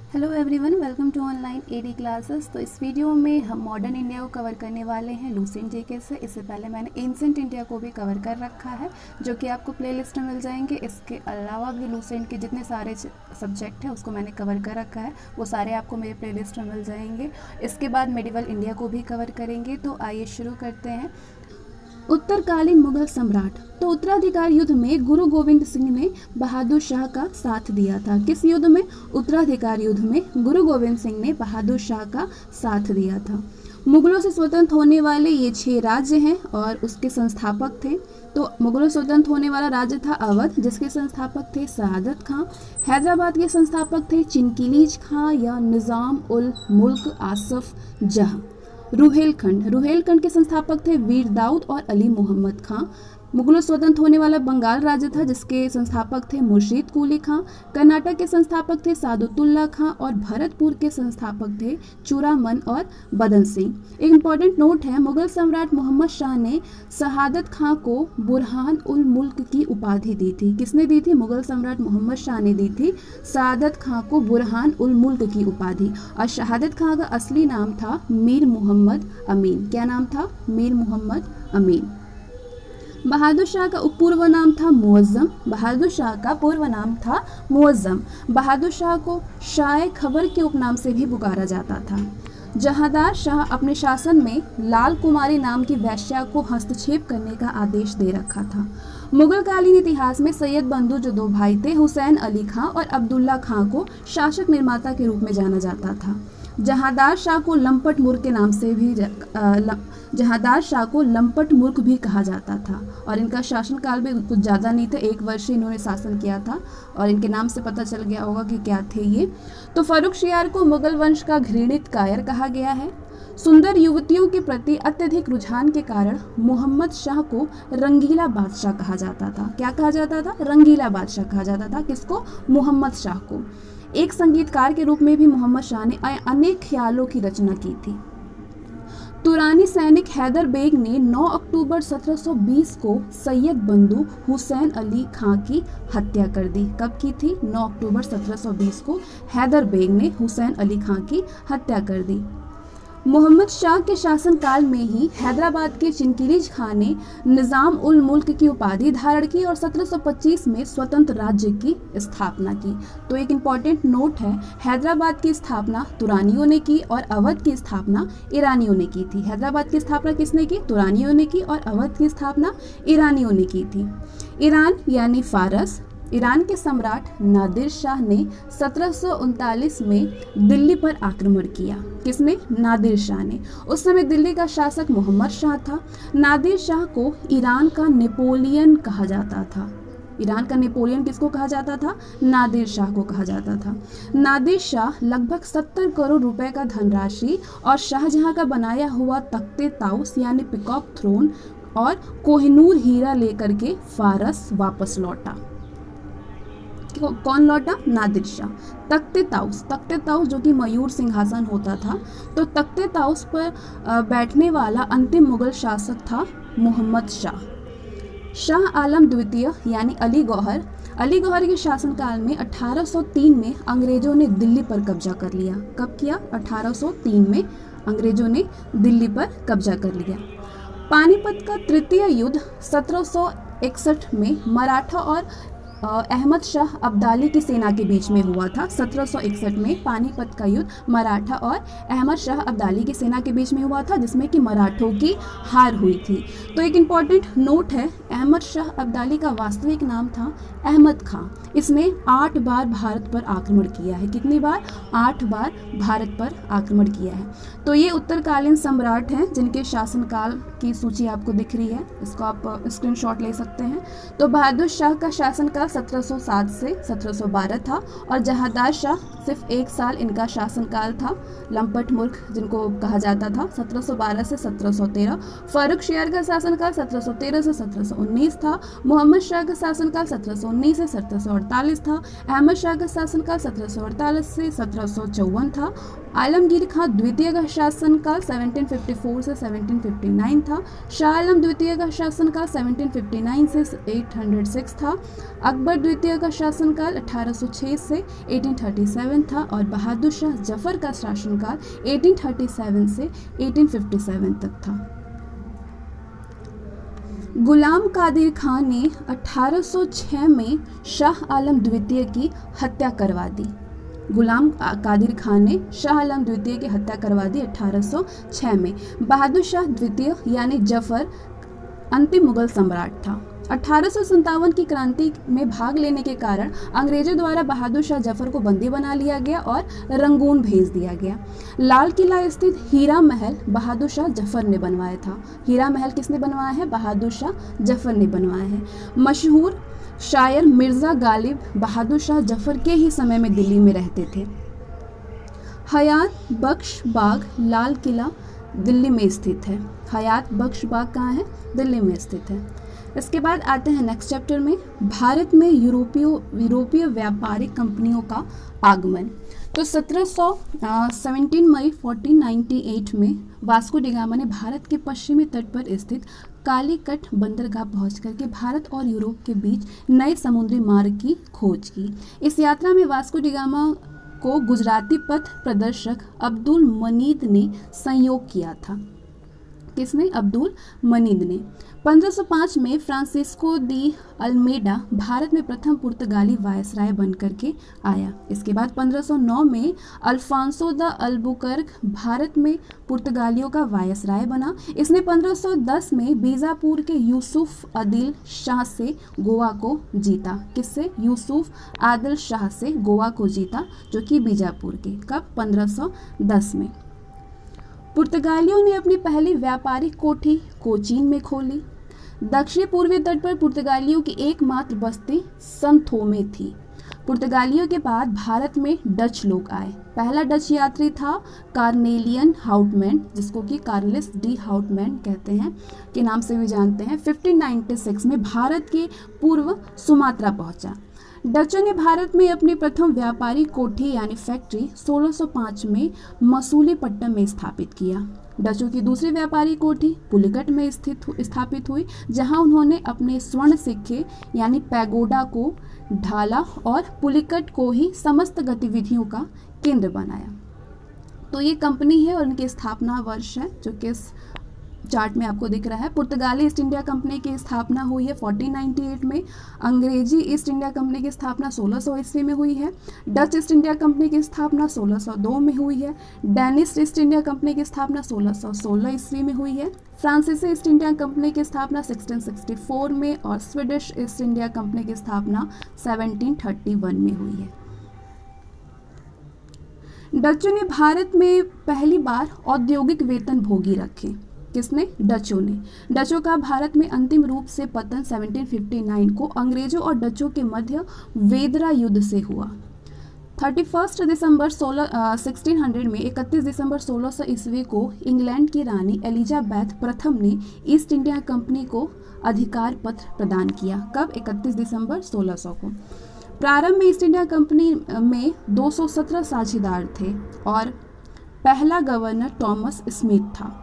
Hello everyone, welcome to online AD classes. तो इस video में हम मॉडर्न इंडिया को कवर करने वाले हैं लूसेंट जीके से। इससे पहले मैंने एंशिएंट इंडिया को भी कवर कर रखा है, जो कि आपको प्लेलिस्ट में मिल जाएंगे। इसके अलावा भी लूसेंट के जितने सारे सब्जेक्ट हैं उसको मैंने कवर कर रखा है, वो सारे आपको मेरे प्लेलिस्ट में मिल जाएंगे। इसके बाद मेडिवल इंडिया को भी कवर करेंगे। तो आइए शुरू करते हैं। उत्तरकालीन मुगल सम्राट। तो उत्तराधिकार युद्ध में गुरु गोविंद सिंह ने बहादुर शाह का साथ दिया था। किस युद्ध में? उत्तराधिकार युद्ध में गुरु गोविंद सिंह ने बहादुर शाह का साथ दिया था। मुगलों से स्वतंत्र होने वाले ये 6 राज्य हैं और उसके संस्थापक थे। तो मुगलों से स्वतंत्र होने वाला राज्य था अवध, जिसके संस्थापक थे सआदत खां। हैदराबाद के संस्थापक थे चिनकिलीज खां या निज़ाम उल मुल्क आसफ जह। रुहेलखंड के संस्थापक थे वीर दाऊद और अली मोहम्मद खां। मुगलों स्वतंत्र होने वाला बंगाल राज्य था, जिसके संस्थापक थे मुर्शीद कुली खां। कर्नाटक के संस्थापक थे सादुतुल्ला खां और भरतपुर के संस्थापक थे चूड़ामन और बदन सिंह। एक इम्पॉर्टेंट नोट है, मुगल सम्राट मोहम्मद शाह ने शहादत खां को बुरहान उल मुल्क की उपाधि दी थी। किसने दी थी? मुगल सम्राट मोहम्मद शाह ने दी थी शहादत खां को बुरहान उल मुल्क की उपाधि। और शहादत खां का असली नाम था मीर मोहम्मद अमीन। क्या नाम था? मीर मोहम्मद अमीन। बहादुर शाह का पूर्व नाम था मुअज्जम। बहादुर शाह का पूर्व नाम था मुअज्जम। बहादुर शाह को शाह खबर के उपनाम से भी पुकारा जाता था। जहांदार शाह अपने शासन में लाल कुमारी नाम की वैश्या को हस्तक्षेप करने का आदेश दे रखा था। मुगल कालीन इतिहास में सैयद बंधु जो 2 भाई थे, हुसैन अली खां और अब्दुल्ला खां को शासक निर्माता के रूप में जाना जाता था। जहांदार शाह को लंपट मुल्क के नाम से भी जहांदार शाह को लंपट मुल्क भी कहा जाता था। और इनका शासनकाल भी कुछ ज़्यादा नहीं था, 1 वर्ष इन्होंने शासन किया था। और इनके नाम से पता चल गया होगा कि क्या थे ये। तो फर्रुखशियार को मुगल वंश का घृणित कायर कहा गया है। सुंदर युवतियों के प्रति अत्यधिक रुझान के कारण मोहम्मद शाह को रंगीला बादशाह कहा जाता था। क्या कहा जाता था? रंगीला बादशाह कहा जाता था। किसको? मोहम्मद शाह को। एक संगीतकार के रूप में भी मोहम्मद शाह ने अनेक ख्यालों की रचना की थी। तुरानी सैनिक हैदर बेग ने 9 अक्टूबर 1720 को सैयद बंधु हुसैन अली खां की हत्या कर दी। कब की थी? 9 अक्टूबर 1720 को हैदर बेग ने हुसैन अली खां की हत्या कर दी। मोहम्मद शाह के शासनकाल में ही हैदराबाद के चिनकिलीज खां ने निज़ाम उल मुल्क की उपाधि धारण की और 1725 में स्वतंत्र राज्य की स्थापना की। तो एक इम्पॉर्टेंट नोट है, हैदराबाद की स्थापना तुरानियों ने की और अवध की स्थापना ईरानियों ने की थी। हैदराबाद की स्थापना किसने की? तुरानियों ने की और अवध की स्थापना ईरानियों ने की थी। ईरान यानी फारस। ईरान के सम्राट नादिर शाह ने 1739 में दिल्ली पर आक्रमण किया। किसने? नादिर शाह ने। उस समय दिल्ली का शासक मोहम्मद शाह था। नादिर शाह को ईरान का नेपोलियन कहा जाता था। ईरान का नेपोलियन किसको कहा जाता था? नादिर शाह को कहा जाता था। नादिर शाह लगभग 70 करोड़ रुपए का धनराशि और शाहजहां का बनाया हुआ तख्ते ताउस यानी पिकॉक थ्रोन और कोहिनूर हीरा लेकर के फारस वापस लौटा। कौन लौटा? नादिर शाह। तख्ते ताउस जो कि मयूर सिंहासन होता था, तो तख्ते ताउस पर बैठने वाला अंतिम मुगल शासक था मोहम्मद शाह। शाह आलम द्वितीय यानी अली गौहर के शासनकाल में 1803 में अंग्रेजों ने दिल्ली पर कब्जा कर लिया। कब किया? 1803 में अंग्रेजों ने दिल्ली पर कब्जा कर लिया। पानीपत का तृतीय युद्ध 1761 में मराठा और अहमद शाह अब्दाली की सेना के बीच में हुआ था। 1761 में पानीपत का युद्ध मराठा और अहमद शाह अब्दाली की सेना के बीच में हुआ था, जिसमें कि मराठों की हार हुई थी। तो एक इम्पॉर्टेंट नोट है, अहमद शाह अब्दाली का वास्तविक नाम था अहमद खां। इसने 8 बार भारत पर आक्रमण किया है। कितनी बार? 8 बार भारत पर आक्रमण किया है। तो ये उत्तरकालीन सम्राट हैं जिनके शासनकाल की सूची आपको दिख रही है, इसको आप स्क्रीनशॉट ले सकते हैं। तो बहादुर शाह का शासनकाल 1707 से 1712 था और जहांदार शाह सिर्फ 1 साल इनका शासनकाल था। लंपट मुल्क जिनको कहा जाता था 1712 से 1713। फर्रुखशियार का शासनकाल 1713 से 1719 था। मोहम्मद शाह का शासनकाल 1719 से 1748 था। अहमद शाह का शासनकाल 1748 से 1754 था। आलमगीर खां द्वितीय का शासनकाल 1754 से 1759 था। शाह आलम द्वितीय का शासनकाल 1759 से 806 था। अकबर द्वितीय का शासनकाल 1806 से 1837 था और बहादुर शाह जफर का शासनकाल 1837 से 1857 तक था। गुलाम कादिर खान ने 1806 में शाह आलम द्वितीय की हत्या करवा दी। गुलाम कादिर खान ने शाह आलम द्वितीय की हत्या करवा दी 1806 में। बहादुर शाह द्वितीय यानी जफर अंतिम मुगल सम्राट था। 1857 की क्रांति में भाग लेने के कारण अंग्रेजों द्वारा बहादुर शाह जफर को बंदी बना लिया गया और रंगून भेज दिया गया। लाल किला स्थित हीरा महल बहादुर शाह जफर ने बनवाया था। हीरा महल किसने बनवाया है? बहादुर शाह जफर ने बनवाया है। मशहूर शायर मिर्ज़ा गालिब बहादुर शाह जफर के ही समय में दिल्ली में रहते थे। हयात बख्श बाग लाल किला दिल्ली में स्थित है। हयात बख्श बाग कहाँ है? दिल्ली में स्थित है। इसके बाद आते हैं नेक्स्ट चैप्टर में, भारत में यूरोपीय व्यापारिक कंपनियों का आगमन। तो 17 मई 1498 में वास्को डी गामा ने भारत के पश्चिमी तट पर स्थित कालीकट बंदरगाह पहुंच करके भारत और यूरोप के बीच नए समुद्री मार्ग की खोज की। इस यात्रा में वास्को डी गामा को गुजराती पथ प्रदर्शक अब्दुल मनीद ने संयोग किया था। किसने? अब्दुल मनीद ने। 1505 में फ्रांसिस्को दी अल्मेडा भारत में प्रथम पुर्तगाली वायसराय बनकर के आया। इसके बाद 1509 में अल्फांसो द अल्बुकर्क भारत में पुर्तगालियों का वायसराय बना। इसने 1510 में बीजापुर के यूसुफ आदिल शाह से गोवा को जीता। किससे? यूसुफ आदिल शाह से गोवा को जीता, जो कि बीजापुर के। कब? 1510 में। पुर्तगालियों ने अपनी पहली व्यापारिक कोठी कोचीन में खोली। दक्षिण पूर्वी तट पर पुर्तगालियों की एकमात्र बस्ती संथोमे थी। पुर्तगालियों के बाद भारत में डच लोग आए। पहला डच यात्री था कार्नेलियन हाउटमैन, जिसको कि कार्लिस डी हाउटमैन कहते हैं, के नाम से भी जानते हैं। 1596 में भारत के पूर्व सुमात्रा पहुंचा। डचों ने भारत में अपनी प्रथम व्यापारिक कोठी यानी फैक्ट्री 1605 में मसूलीपट्टनम में स्थापित किया। डचों की दूसरी व्यापारिक कोठी पुलिकट में स्थापित हुई, जहां उन्होंने अपने स्वर्ण सिक्के यानी पैगोडा को ढाला और पुलिकट को ही समस्त गतिविधियों का केंद्र बनाया। तो ये कंपनी है और इनकी स्थापना वर्ष है जो कि चार्ट में आपको दिख रहा है। पुर्तगाली ईस्ट इंडिया कंपनी की स्थापना हुई है 1498 में। अंग्रेजी ईस्ट इंडिया कंपनी की स्थापना 1600 ईस्वी में हुई है। डच ईस्ट इंडिया कंपनी की स्थापना 1602 में हुई है। डेनिश ईस्ट इंडिया कंपनी की स्थापना 1616 ईस्वी में हुई है। फ्रांसीसी ईस्ट इंडिया कंपनी की स्थापना 1664 में और स्वीडिश ईस्ट इंडिया कंपनी की स्थापना 1731 में हुई है। डचों ने भारत में पहली बार औद्योगिक वेतन भोगी रखे। किसने? डचों ने। डचों का भारत में अंतिम रूप से पतन 1759 को अंग्रेजों और डचों के मध्य वेदरा युद्ध से हुआ। 31 दिसंबर 1600 में 31 दिसंबर 1600 ईस्वी को इंग्लैंड की रानी एलिजाबेथ प्रथम ने ईस्ट इंडिया कंपनी को अधिकार पत्र प्रदान किया। कब? 31 दिसंबर 1600 को। प्रारंभ में ईस्ट इंडिया कंपनी में 217 साझेदार थे और पहला गवर्नर थॉमस स्मिथ था।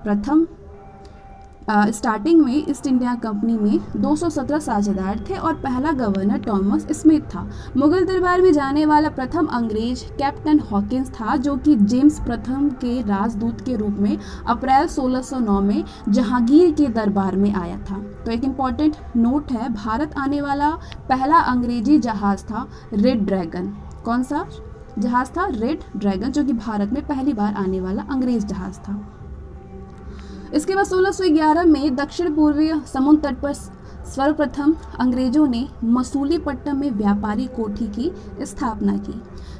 प्रथम स्टार्टिंग में ईस्ट इंडिया कंपनी में 217 साझेदार थे और पहला गवर्नर थॉमस स्मिथ था। मुगल दरबार में जाने वाला प्रथम अंग्रेज कैप्टन हॉकिंस था, जो कि जेम्स प्रथम के राजदूत के रूप में अप्रैल 1609 में जहांगीर के दरबार में आया था। तो एक इम्पॉर्टेंट नोट है, भारत आने वाला पहला अंग्रेजी जहाज था रेड ड्रैगन। कौन सा जहाज था? रेड ड्रैगन, जो कि भारत में पहली बार आने वाला अंग्रेज जहाज था। इसके बाद 1611 में दक्षिण पूर्वी समुद्र तट पर सर्वप्रथम अंग्रेजों ने मसूलीपट्टनम में व्यापारी कोठी की स्थापना की।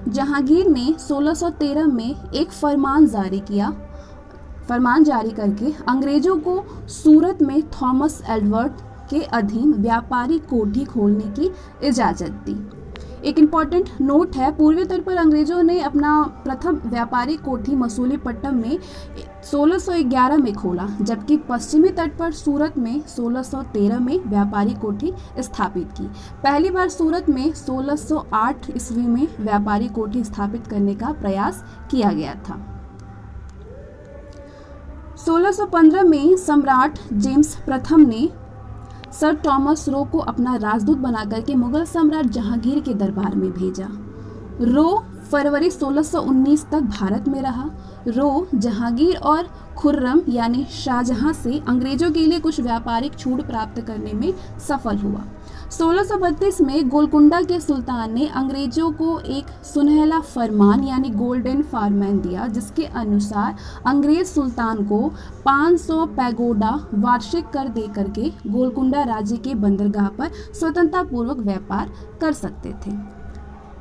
जहांगीर ने 1613 में एक फरमान जारी करके अंग्रेजों को सूरत में थॉमस एडवर्ड के अधीन व्यापारी कोठी खोलने की इजाज़त दी। एक इम्पॉर्टेंट नोट है, पूर्वी तट पर अंग्रेजों ने अपना प्रथम व्यापारी कोठी मसूलीपट्टनम में 1611 में खोला, जबकि पश्चिमी तट पर सूरत में 1613 में व्यापारी कोठी स्थापित की। पहली बार सूरत में 1608 ईस्वी में व्यापारी कोठी स्थापित करने का प्रयास किया गया था। 1615 में सम्राट जेम्स प्रथम ने सर थॉमस रो को अपना राजदूत बनाकर के मुगल सम्राट जहांगीर के दरबार में भेजा। रो फरवरी 1619 तक भारत में रहा। रो जहांगीर और खुर्रम यानी शाहजहां से अंग्रेजों के लिए कुछ व्यापारिक छूट प्राप्त करने में सफल हुआ। 1632 में गोलकुंडा के सुल्तान ने अंग्रेजों को एक सुनहला फरमान यानी गोल्डन फरमान दिया, जिसके अनुसार अंग्रेज सुल्तान को 500 पैगोडा वार्षिक कर दे करके गोलकुंडा राज्य के बंदरगाह पर स्वतंत्रता पूर्वक व्यापार कर सकते थे।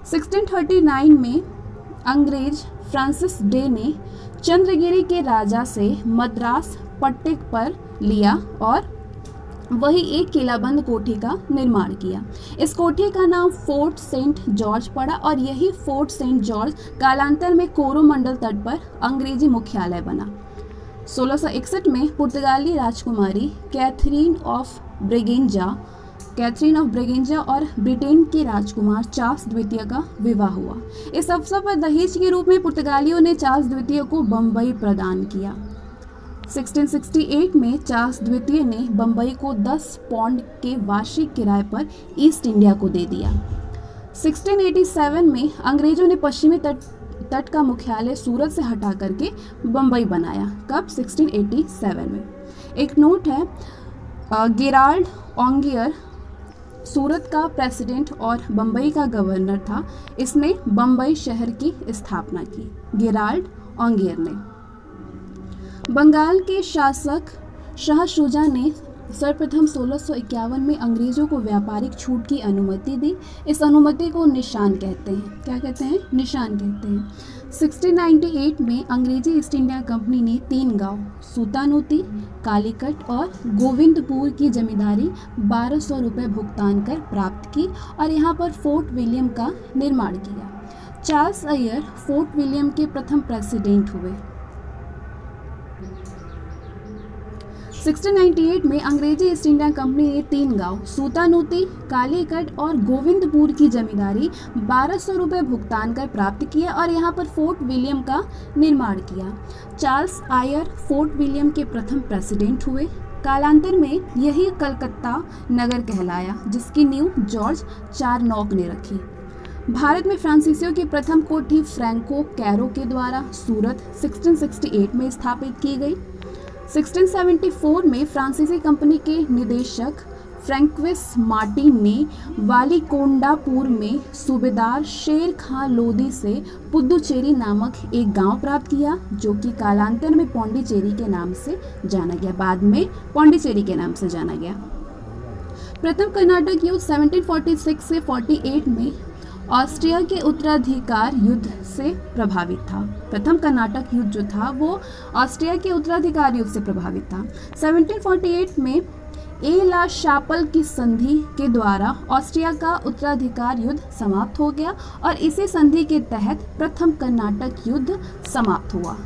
1639 में अंग्रेज फ्रांसिस डे ने चंद्रगिरी के राजा से मद्रास पट्टे पर लिया और वही एक किलाबंद कोठी का निर्माण किया। इस कोठी का नाम फोर्ट सेंट जॉर्ज पड़ा और यही फोर्ट सेंट जॉर्ज कालांतर में कोरोमंडल तट पर अंग्रेजी मुख्यालय बना। 1661 में पुर्तगाली राजकुमारी कैथरीन ऑफ ब्रेगेंजा और ब्रिटेन के राजकुमार चार्ल्स द्वितीय का विवाह हुआ। इस अवसर पर दहेज के रूप में पुर्तगालियों ने चार्ल्स द्वितीय को बम्बई प्रदान किया। 1668 में चार्ल्स द्वितीय ने बम्बई को 10 पौंड के वार्षिक किराए पर ईस्ट इंडिया को दे दिया। 1687 में अंग्रेजों ने पश्चिमी तट का मुख्यालय सूरत से हटा करके बम्बई बनाया। कब? 1687 में। एक नोट है, गेराल्ड ऑन्गियर सूरत का प्रेसिडेंट और बम्बई का गवर्नर था। इसने बम्बई शहर की स्थापना की, गेराल्ड ऑन्गियर ने। बंगाल के शासक शाह शुजा ने सर्वप्रथम 1651 में अंग्रेजों को व्यापारिक छूट की अनुमति दी। इस अनुमति को निशान कहते हैं। क्या कहते हैं? निशान कहते हैं। 1698 में अंग्रेजी ईस्ट इंडिया कंपनी ने 3 गांव सूतानूती, कालीकट और गोविंदपुर की जमींदारी 1200 रुपये भुगतान कर प्राप्त की और यहाँ पर फोर्ट विलियम का निर्माण किया। चार्ल्स अय्यर फोर्ट विलियम के प्रथम प्रेसिडेंट हुए। 1698 में अंग्रेजी ईस्ट इंडिया कंपनी ने 3 गांव सूतानूती, कालीकट और गोविंदपुर की जमींदारी 1200 रुपये भुगतान कर प्राप्त किया और यहाँ पर फोर्ट विलियम का निर्माण किया। चार्ल्स आयर फोर्ट विलियम के प्रथम प्रेसिडेंट हुए। कालांतर में यही कलकत्ता नगर कहलाया, जिसकी नींव जॉर्ज चारनॉक ने रखी। भारत में फ्रांसीसियों की प्रथम कोठी फ्रैंको कैरो के द्वारा सूरत 1668 में स्थापित की गई। 1674 में फ्रांसीसी कंपनी के निदेशक फ्रैंक्विस मार्टिन ने वालीकोंडापुर में सूबेदार शेर खां लोदी से पुदुचेरी नामक एक गांव प्राप्त किया, जो कि कालांतर में पौंडीचेरी के नाम से जाना गया। बाद में पौंडीचेरी के नाम से जाना गया। प्रथम कर्नाटक युद्ध 1746 से 48 में ऑस्ट्रिया के उत्तराधिकार युद्ध से प्रभावित था। प्रथम कर्नाटक युद्ध जो था वो ऑस्ट्रिया के उत्तराधिकार युद्ध से प्रभावित था। 1748 में एला शापल की संधि के द्वारा ऑस्ट्रिया का उत्तराधिकार युद्ध समाप्त हो गया और इसी संधि के तहत प्रथम कर्नाटक युद्ध समाप्त हुआ।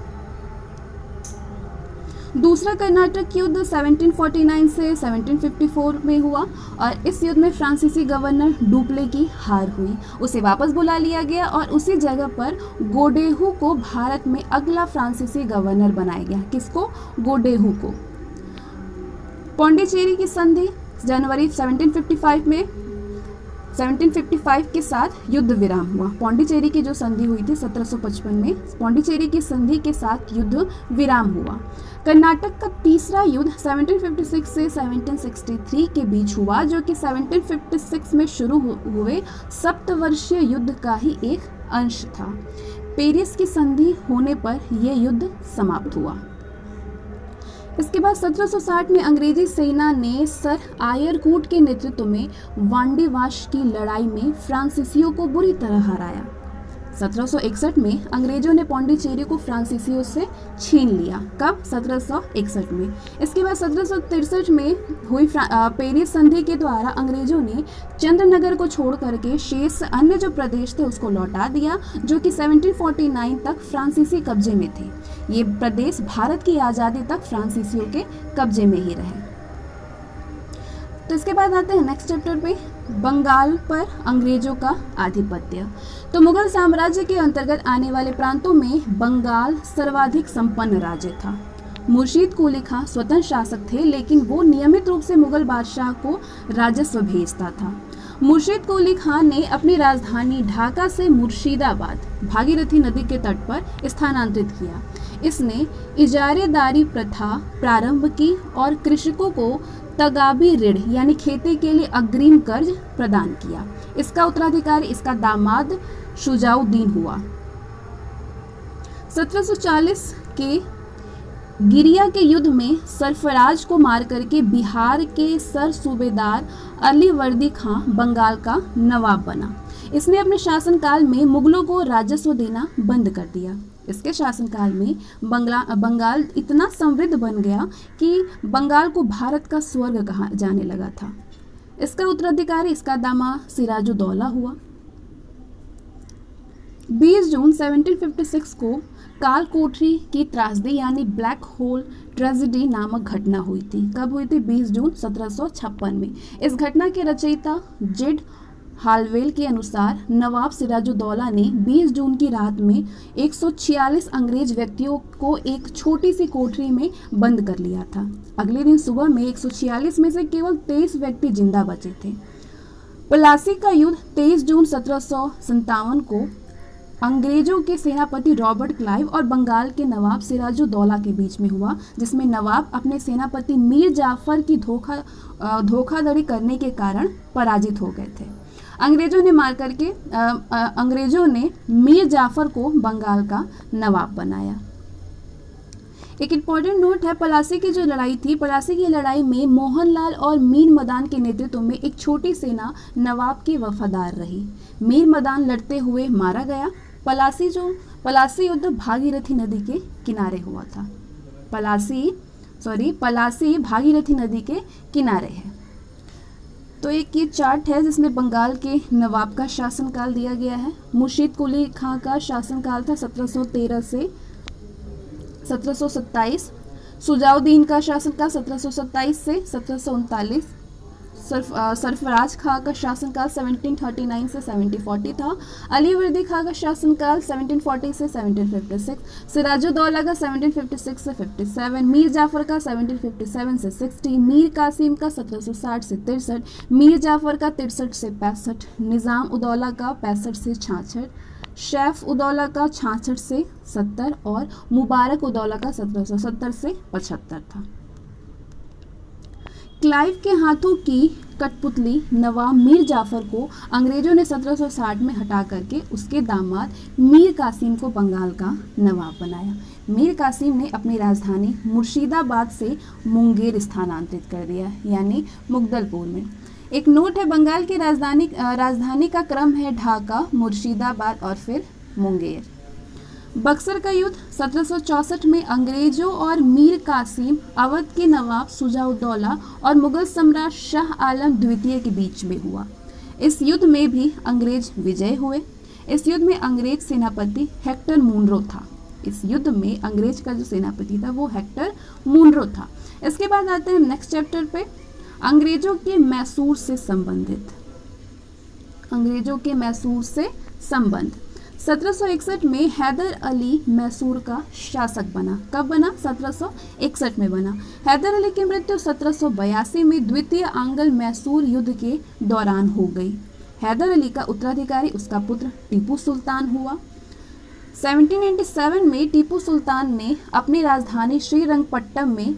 दूसरा कर्नाटक युद्ध 1749 से 1754 में हुआ और इस युद्ध में फ्रांसीसी गवर्नर डुप्ले की हार हुई। उसे वापस बुला लिया गया और उसी जगह पर गोडेहू को भारत में अगला फ्रांसीसी गवर्नर बनाया गया। किसको? गोडेहू को। पौंडीचेरी की संधि जनवरी 1755 में 1755 के साथ युद्ध विराम हुआ। पौंडीचेरी की जो संधि हुई थी 1755 में, पौंडीचेरी की संधि के साथ युद्ध विराम हुआ। कर्नाटक का तीसरा युद्ध 1756 से 1763 के बीच हुआ, जो कि 1756 में शुरू हुए सप्तवर्षीय युद्ध का ही एक अंश था। पेरिस की संधि होने पर यह युद्ध समाप्त हुआ। इसके बाद 1760 में अंग्रेजी सेना ने सर आयरकूट के नेतृत्व में वांडीवाश की लड़ाई में फ्रांसीसियों को बुरी तरह हराया। 1761 में अंग्रेजों ने पौंडीचेरी को फ्रांसीसियों से छीन लिया। कब? 1761 में। इसके बाद 1763 में हुई पेरिस संधि के द्वारा अंग्रेजों ने चंद्रनगर को छोड़ करके शेष अन्य जो प्रदेश थे उसको लौटा दिया, जो कि 1749 तक फ्रांसीसी कब्जे में थे। ये प्रदेश भारत की आज़ादी तक फ्रांसीसियों के कब्जे में ही रहे। तो इसके बाद आते हैं नेक्स्ट चैप्टर पे, बंगाल पर अंग्रेजों का आधिपत्य। तो मुगल साम्राज्य के अंतर्गत आने वाले प्रांतों में बंगाल सर्वाधिक संपन्न राज्य था। मुर्शीद कुली खां स्वतंत्र शासक थे, लेकिन वो नियमित रूप से मुगल बादशाह को राजस्व भेजता था। मुर्शीद कुली खान ने अपनी राजधानी ढाका से मुर्शिदाबाद भागीरथी नदी के तट पर स्थानांतरित किया। इसने इजारेदारी प्रथा प्रारंभ की और कृषकों को तगाबी ऋण यानी खेती के लिए अग्रिम कर्ज प्रदान किया। इसका उत्तराधिकारी इसका दामाद शुजाउद्दीन हुआ। 1740 के गिरिया के युद्ध में सरफराज को मार करके बिहार के सर सूबेदार अली वर्दी खां बंगाल का नवाब बना। इसने अपने शासनकाल में मुगलों को राजस्व देना बंद कर दिया। इसके शासनकाल में बंगाल इतना समृद्ध बन गया कि बंगाल को भारत का स्वर्ग कहा जाने लगा था। इसका उत्तराधिकारी इसका दामाद सिराजुद्दौला हुआ। 20 जून 1756 को काल कोठरी की त्रासदी यानी ब्लैक होल ट्रेजेडी नामक घटना हुई थी। कब हुई थी? 20 जून 1756 में। इस घटना के रचयिता जेड हालवेल के अनुसार नवाब सिराजुद्दौला ने 20 जून की रात में 146 अंग्रेज व्यक्तियों को एक छोटी सी कोठरी में बंद कर लिया था। अगले दिन सुबह में 146 में से केवल 23 व्यक्ति जिंदा बचे थे। प्लासी का युद्ध 23 जून 1757 को अंग्रेजों के सेनापति रॉबर्ट क्लाइव और बंगाल के नवाब सिराजुद्दौला के बीच में हुआ, जिसमें नवाब अपने सेनापति मीर जाफर की धोखाधड़ी करने के कारण पराजित हो गए थे। अंग्रेजों ने मीर जाफर को बंगाल का नवाब बनाया। एक इम्पॉर्टेंट नोट है, प्लासी की जो लड़ाई थी, प्लासी की लड़ाई में मोहनलाल और मीर मदान के नेतृत्व में एक छोटी सेना नवाब की वफादार रही। मीर मदान लड़ते हुए मारा गया। प्लासी युद्ध भागीरथी नदी के किनारे हुआ था। प्लासी भागीरथी नदी के किनारे है। तो एक ये चार्ट है जिसमें बंगाल के नवाब का शासनकाल दिया गया है। मुर्शीद कुली खां का शासनकाल था 1713 से 1727। शुजाउद्दीन का शासनकाल 1727 से 1739। सरफराज खां का शासनकाल 1739 से 1740 था। अली वर्दी खां का शासनकाल 1740 से 1756। सिराजुद्दौला का 1756 से 57। मीर जाफर का 1757 से 60। मीर कासिम का 1760 से 63। मीर जाफर का 63 से 65। निज़ाम उदौला का 65 से 66। शैफ उदौला का 66 से 70 और मुबारक उदौला का 1770 से 75 था। क्लाइव के हाथों की कठपुतली नवाब मीर जाफर को अंग्रेजों ने 1760 में हटा करके उसके दामाद मीर कासिम को बंगाल का नवाब बनाया। मीर कासिम ने अपनी राजधानी मुर्शिदाबाद से मुंगेर स्थानांतरित कर दिया, यानी मुगदलपुर में। एक नोट है, बंगाल की राजधानी का क्रम है ढाका, मुर्शिदाबाद और फिर मुंगेर। बक्सर का युद्ध 1764 में अंग्रेजों और मीर कासिम, अवध के नवाब शुजाउद्दौला और मुगल सम्राट शाह आलम द्वितीय के बीच में हुआ। इस युद्ध में भी अंग्रेज विजय हुए। इस युद्ध में अंग्रेज सेनापति हेक्टर मुनरो था। इस युद्ध में अंग्रेज का जो सेनापति था वो हेक्टर मुनरो था। इसके बाद आते हैं नेक्स्ट चैप्टर पे, अंग्रेजों के मैसूर से संबंधित। अंग्रेजों के मैसूर से संबंध। 1761 में हैदर अली मैसूर का शासक बना। कब बना? 1761 में बना। हैदर अली की मृत्यु 1782 में द्वितीय आंग्ल मैसूर युद्ध के दौरान हो गई। हैदर अली का उत्तराधिकारी उसका पुत्र टीपू सुल्तान हुआ। 1797 में टीपू सुल्तान ने अपनी राजधानी श्रीरंगपट्टम में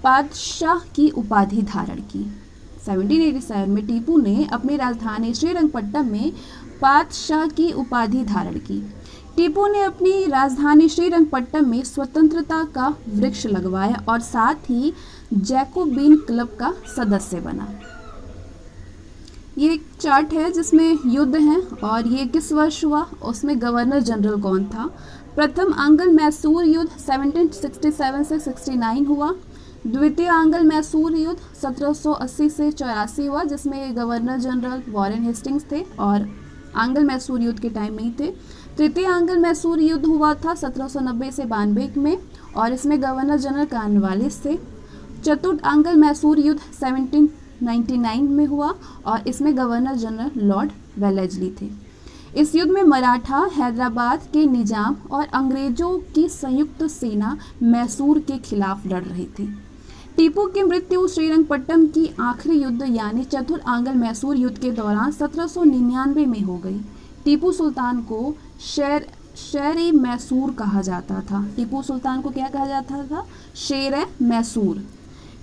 पातशाह की उपाधि धारण की। 1787 में टीपू ने अपनी राजधानी श्रीरंगपट्टम में पातशाह की उपाधि धारण की। टीपू ने अपनी राजधानी श्रीरंगपट्टम में स्वतंत्रता का वृक्ष लगवाया और साथ ही जैकोबिन क्लब का सदस्य बना। ये एक चार्ट है जिसमें युद्ध है और ये किस वर्ष हुआ, उसमें गवर्नर जनरल कौन था। प्रथम आंग्ल मैसूर युद्ध 1767 से 69 हुआ। द्वितीय आंग्ल मैसूर युद्ध 1780 से 84 हुआ, जिसमें गवर्नर जनरल वॉरेन हेस्टिंग्स थे और आंग्ल मैसूर युद्ध के टाइम में ही थे। तृतीय आंग्ल मैसूर युद्ध हुआ था 1790 से 92 में और इसमें गवर्नर जनरल कॉर्नवालिस थे। चतुर्थ आंग्ल मैसूर युद्ध 1799 में हुआ और इसमें गवर्नर जनरल लॉर्ड वेलेस्ली थे। इस युद्ध में मराठा हैदराबाद के निजाम और अंग्रेजों की संयुक्त सेना मैसूर के खिलाफ लड़ रही थी। टीपू की मृत्यु श्रीरंगपट्टम की आखिरी युद्ध यानी चतुर मैसूर युद्ध के दौरान 1799 में हो गई। टीपू सुल्तान को शेर मैसूर कहा जाता था। टीपू सुल्तान को क्या कहा जाता था? शेर मैसूर।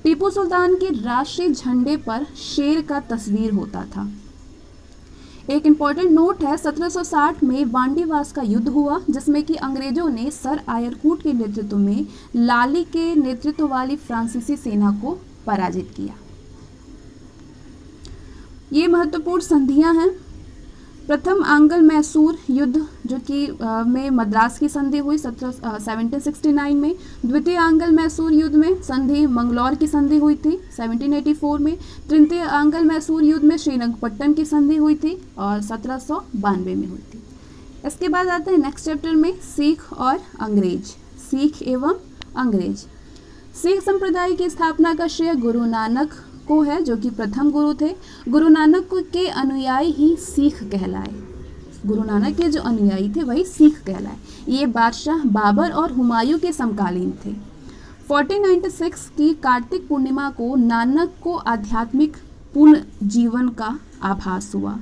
टीपू सुल्तान के राष्ट्रीय झंडे पर शेर का तस्वीर होता था। एक इम्पॉर्टेंट नोट है, 1760 में वांडीवास का युद्ध हुआ जिसमें कि अंग्रेजों ने सर आयरकूट के नेतृत्व में लाली के नेतृत्व वाली फ्रांसीसी सेना को पराजित किया। ये महत्वपूर्ण संधियां हैं। प्रथम आंग्ल मैसूर युद्ध जो कि में मद्रास की संधि हुई 1769 में। द्वितीय आंग्ल मैसूर युद्ध में संधि मंगलौर की संधि हुई थी 1784 में। तृतीय आंग्ल मैसूर युद्ध में श्रीरंगपट्टम की संधि हुई थी और 1792 में हुई थी। इसके बाद आते हैं नेक्स्ट चैप्टर में सिख और अंग्रेज। सिख एवं अंग्रेज। सिख संप्रदाय की स्थापना का श्रेय गुरु नानक को है जो कि प्रथम गुरु थे। गुरु नानक के अनुयायी ही सिख कहलाए। गुरु नानक के जो अनुयायी थे वही सिख कहलाए। ये बादशाह बाबर और हुमायूं के समकालीन थे। 1496 की कार्तिक पूर्णिमा को नानक को आध्यात्मिक पूर्ण जीवन का आभास हुआ।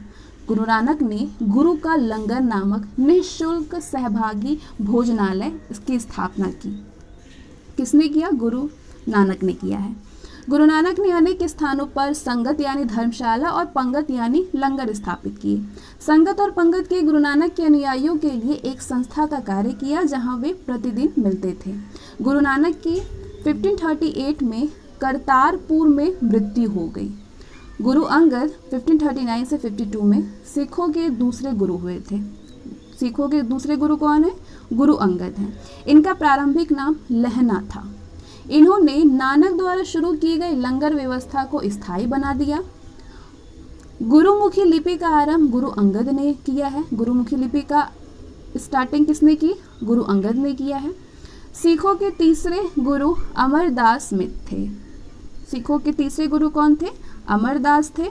गुरु नानक ने गुरु का लंगर नामक निःशुल्क सहभागी भोजनालय की स्थापना की। किसने किया? गुरु नानक ने किया है। गुरु नानक ने अनेक स्थानों पर संगत यानी धर्मशाला और पंगत यानी लंगर स्थापित किए। संगत और पंगत के गुरु नानक के अनुयायियों के लिए एक संस्था का कार्य किया जहां वे प्रतिदिन मिलते थे। गुरु नानक की 1538 में करतारपुर में मृत्यु हो गई। गुरु अंगद 1539 से 52 में सिखों के दूसरे गुरु हुए थे। सिखों के दूसरे गुरु कौन है? गुरु अंगद हैं। इनका प्रारंभिक नाम लहना था। इन्होंने नानक द्वारा शुरू की गई लंगर व्यवस्था को स्थायी बना दिया। गुरुमुखी लिपि का आरंभ गुरु अंगद ने किया है। गुरुमुखी लिपि का स्टार्टिंग किसने की? गुरु अंगद ने किया है। सिखों के तीसरे गुरु अमरदास मित थे। सिखों के तीसरे गुरु कौन थे? अमरदास थे।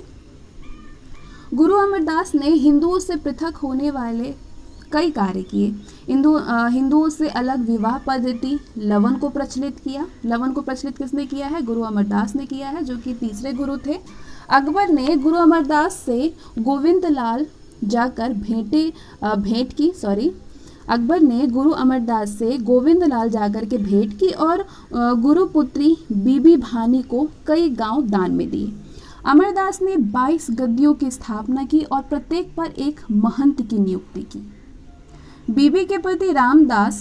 गुरु अमरदास ने हिंदुओं से पृथक होने वाले कई कार्य किए। हिंदुओं से अलग विवाह पद्धति लवन को प्रचलित किया। लवन को प्रचलित किसने किया है? गुरु अमरदास ने किया है जो कि तीसरे गुरु थे। अकबर ने गुरु अमरदास से गोविंदलाल जाकर अकबर ने गुरु अमरदास से गोविंदलाल जाकर के भेंट की और गुरुपुत्री बीबी भानी को कई गांव दान में दिए। अमरदास ने 22 गद्दियों की स्थापना की और प्रत्येक पर एक महंत की नियुक्ति की। बीबी के पति रामदास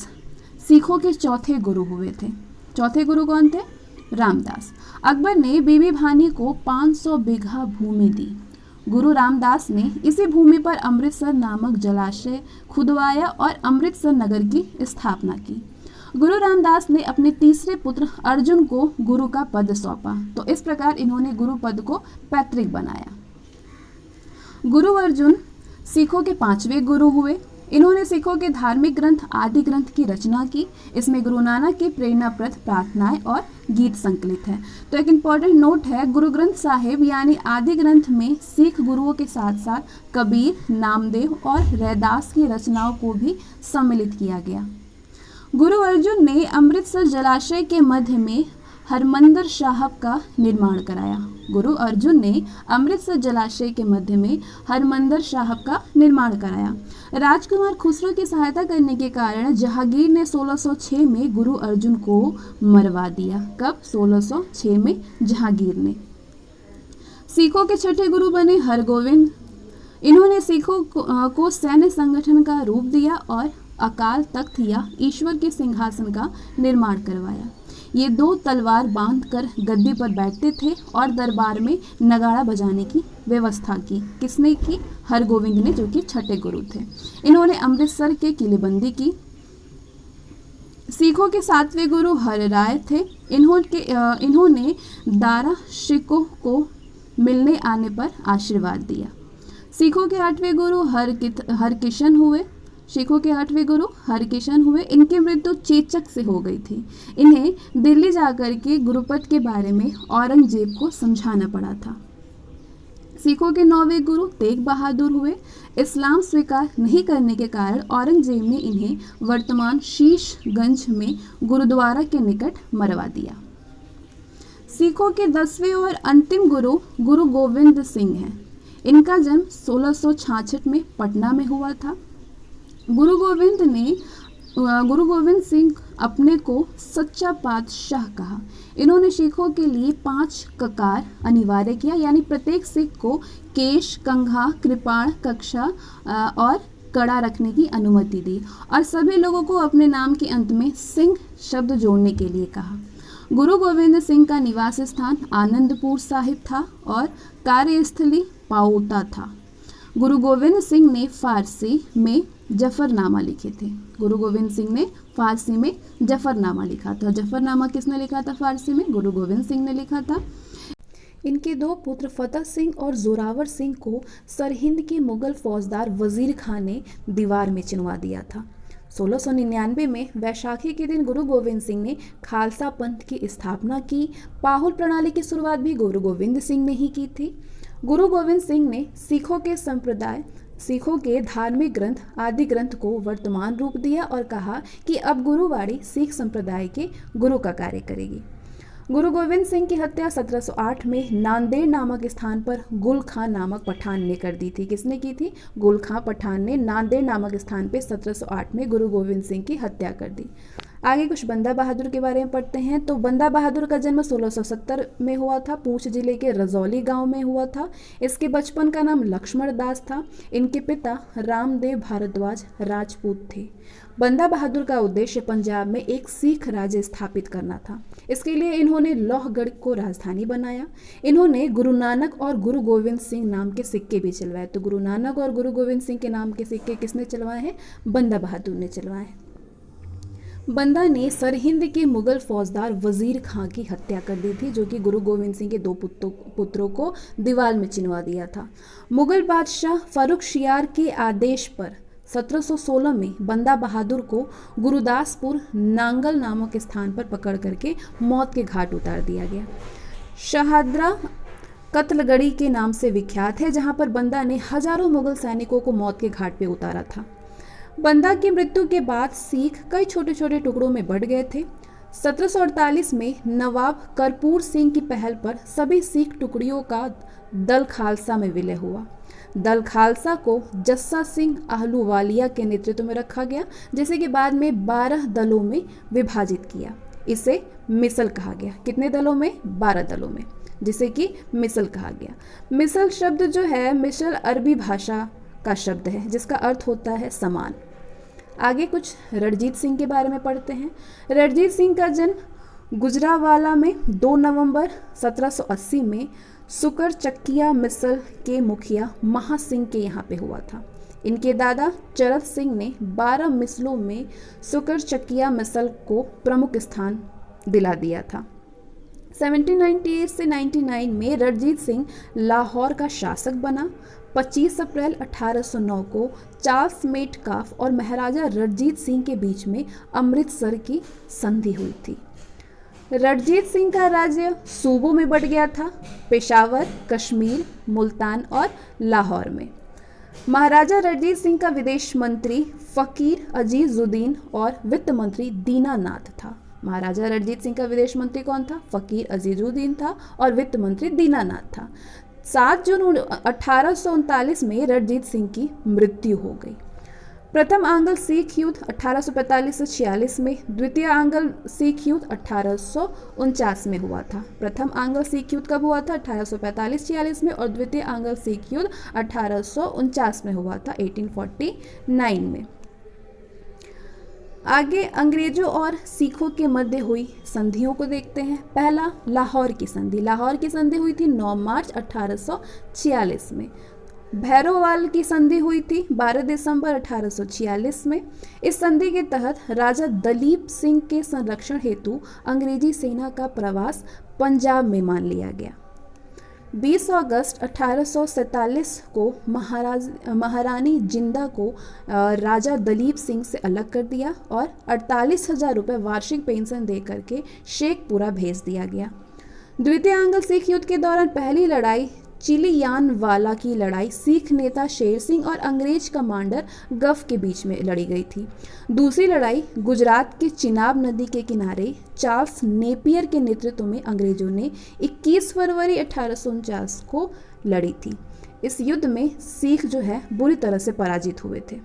सिखों के चौथे गुरु हुए थे। चौथे गुरु कौन थे? रामदास। अकबर ने बीबी भानी को 500 बीघा भूमि दी। गुरु रामदास ने इसी भूमि पर अमृतसर नामक जलाशय खुदवाया और अमृतसर नगर की स्थापना की। गुरु रामदास ने अपने तीसरे पुत्र अर्जुन को गुरु का पद सौंपा। तो इस प्रकार इन्होंने गुरु पद को पैतृक बनाया। गुरु अर्जुन सिखों के 5वें गुरु हुए। इन्होंने सिखों के धार्मिक ग्रंथ आदि ग्रंथ की रचना की। इसमें गुरु नानक की प्रेरणाप्रद प्रार्थनाएं और गीत संकलित हैं। तो एक इम्पॉर्टेंट नोट है, गुरु ग्रंथ साहिब यानी आदि ग्रंथ में सिख गुरुओं के साथ साथ कबीर, नामदेव और रैदास की रचनाओं को भी सम्मिलित किया गया। गुरु अर्जुन ने अमृतसर जलाशय के मध्य में हरमंदिर साहब का निर्माण कराया। गुरु अर्जुन ने अमृतसर जलाशय के मध्य में हरमंदिर साहब का निर्माण कराया। राजकुमार खुसरो की सहायता करने के कारण जहांगीर ने 1606 में गुरु अर्जुन को मरवा दिया। कब? 1606 में जहांगीर ने। सिखों के छठे गुरु बने हरगोविंद। इन्होंने सिखों को सैन्य संगठन का रूप दिया और अकाल तख्त या ईश्वर के सिंहासन का निर्माण करवाया। ये 2 तलवार बांधकर गद्दी पर बैठते थे और दरबार में नगाड़ा बजाने की व्यवस्था की। किसने की? हरगोविंद ने, जो कि छठे गुरु थे। इन्होंने अमृतसर के किलेबंदी की। सिखों के 7वें गुरु हरराय थे। इन्होंने दारा शिकों को मिलने आने पर आशीर्वाद दिया। सिखों के 8वें गुरु हरकिशन हुए। सिखों के 8वें गुरु हरकिशन हुए। इनकी मृत्यु चेचक से हो गई थी। इन्हें दिल्ली जाकर के गुरुपद के बारे में औरंगजेब को समझाना पड़ा था। सिखों के 9वें गुरु तेग बहादुर हुए। इस्लाम स्वीकार नहीं करने के कारण औरंगजेब ने इन्हें वर्तमान शीशगंज में गुरुद्वारा के निकट मरवा दिया। सिखों के 10वें और अंतिम गुरु गुरु गोविंद सिंह हैं। इनका जन्म 1666 में पटना में हुआ था। गुरु गोविंद सिंह अपने को सच्चा पातशाह कहा। इन्होंने सिखों के लिए 5 ककार अनिवार्य किया, यानी प्रत्येक सिख को केश, कंघा, कृपाण, कक्षा और कड़ा रखने की अनुमति दी और सभी लोगों को अपने नाम के अंत में सिंह शब्द जोड़ने के लिए कहा। गुरु गोविंद सिंह का निवास स्थान आनंदपुर साहिब था और कार्यस्थली पाओटा था। गुरु गोविंद सिंह ने फारसी में जफरनामा लिखे थे। गुरु गोविंद सिंह ने फारसी में जफरनामा लिखा था। जफरनामा किसने लिखा था फारसी में? गुरु गोविंद सिंह ने लिखा था। इनके 2 पुत्र फतेह सिंह और जोरावर सिंह को सरहिंद के मुगल फौजदार वजीर खान ने दीवार में चिनवा दिया था। 1699 में वैशाखी के दिन गुरु गोविंद सिंह ने खालसा पंथ की स्थापना की। पाहुल प्रणाली की शुरुआत भी गुरु गोविंद सिंह ने ही की थी। गुरु गोविंद सिंह ने सिखों के धार्मिक ग्रंथ आदि ग्रंथ को वर्तमान रूप दिया और कहा कि अब गुरुवाणी सिख संप्रदाय के गुरु का कार्य करेगी। गुरु गोविंद सिंह की हत्या 1708 में नांदेड़ नामक स्थान पर गुल खां नामक पठान ने कर दी थी। किसने की थी? गुल खां पठान ने नांदेड़ नामक स्थान पर 1708 में गुरु गोविंद सिंह की हत्या कर दी। आगे कुछ बंदा बहादुर के बारे में पढ़ते हैं। तो बंदा बहादुर का जन्म 1670 में हुआ था। पूंछ जिले के रजौली गांव में हुआ था। इसके बचपन का नाम लक्ष्मण दास था। इनके पिता रामदेव भारद्वाज राजपूत थे। बंदा बहादुर का उद्देश्य पंजाब में एक सिख राज्य स्थापित करना था। इसके लिए इन्होंने लोहगढ़ को राजधानी बनाया। इन्होंने गुरु नानक और गुरु गोविंद सिंह नाम के सिक्के भी चलवाए। तो गुरु नानक और गुरु गोविंद सिंह के नाम के सिक्के किसने चलवाए हैं? बंदा बहादुर ने चलवाए। बंदा ने सरहिंद के मुगल फौजदार वजीर खां की हत्या कर दी थी, जो कि गुरु गोविंद सिंह के 2 पुत्रों को दीवार में चिनवा दिया था। मुगल बादशाह फर्रुखशियार के आदेश पर 1716 में बंदा बहादुर को गुरुदासपुर नांगल नामक स्थान पर पकड़ करके मौत के घाट उतार दिया गया। शहादरा कत्लगढ़ी के नाम से विख्यात है, जहां पर बंदा ने हजारों मुगल सैनिकों को मौत के घाट पे उतारा था। बंदा की मृत्यु के बाद सिख कई छोटे छोटे टुकड़ों में बढ़ गए थे। 1748 में नवाब कर्पूर सिंह की पहल पर सभी सिख टुकड़ियों का दल खालसा में विलय हुआ। दल खालसा को जस्सा सिंह आहलूवालिया के नेतृत्व में रखा गया, जिसे कि बाद में 12 दलों में विभाजित किया। इसे मिसल कहा गया। कितने दलों में? 12 दलों में, जिसे कि मिसल कहा गया। मिसल शब्द जो है, मिसल अरबी भाषा का शब्द है जिसका अर्थ होता है समान। आगे कुछ रणजीत सिंह के बारे में पढ़ते हैं। रणजीत सिंह का जन्म गुजरावाला में 2 नवंबर 1780 में सुकर चक्किया मिसल के मुखिया महा सिंह के यहाँ पे हुआ था। इनके दादा चरत सिंह ने 12 मिसलों में सुकर चक्किया मिसल को प्रमुख स्थान दिला दिया था। 1798 से 99 में रणजीत सिंह लाहौर का शासक बना। 25 अप्रैल 1809 को चार्ल्स मेटकाफ और महाराजा रणजीत सिंह के बीच में अमृतसर की संधि हुई थी। रणजीत सिंह का राज्य सूबों में बंट गया था, पेशावर, कश्मीर, मुल्तान और लाहौर में। महाराजा रणजीत सिंह का विदेश मंत्री फ़कीर अजीजुद्दीन और वित्त मंत्री दीनानाथ था। महाराजा रणजीत सिंह का विदेश मंत्री कौन था? फ़कीर अजीजुद्दीन था और वित्त मंत्री दीनानाथ था। 7 जून 1839 में रणजीत सिंह की मृत्यु हो गई। प्रथम आंग्ल सिख युद्ध 1845 से 46 में, द्वितीय आंग्ल सिख युद्ध 1849 में हुआ था। प्रथम आंग्ल सिख युद्ध कब हुआ था? 1845-46 में, और द्वितीय आंग्ल सिख युद्ध 1849 में हुआ था, 1849 में। आगे अंग्रेजों और सिखों के मध्य हुई संधियों को देखते हैं। पहला, लाहौर की संधि। लाहौर की संधि हुई थी 9 मार्च 1846 में। भैरोवाल की संधि हुई थी 12 दिसंबर 1846 में। इस संधि के तहत राजा दलीप सिंह के संरक्षण हेतु अंग्रेजी सेना का प्रवास पंजाब में मान लिया गया। 20 अगस्त 1847 को महारानी जिंदा को राजा दलीप सिंह से अलग कर दिया और 48,000 रुपये वार्षिक पेंशन दे करके शेखपुरा भेज दिया गया। द्वितीय आंग्ल सिख युद्ध के दौरान पहली लड़ाई चिलियानवाला की लड़ाई सिख नेता शेर सिंह और अंग्रेज कमांडर गफ के बीच में लड़ी गई थी। दूसरी लड़ाई गुजरात के चिनाब नदी के किनारे चार्ल्स नेपियर के नेतृत्व में अंग्रेजों ने 21 फरवरी 1849 को लड़ी थी। इस युद्ध में सिख जो है बुरी तरह से पराजित हुए थे।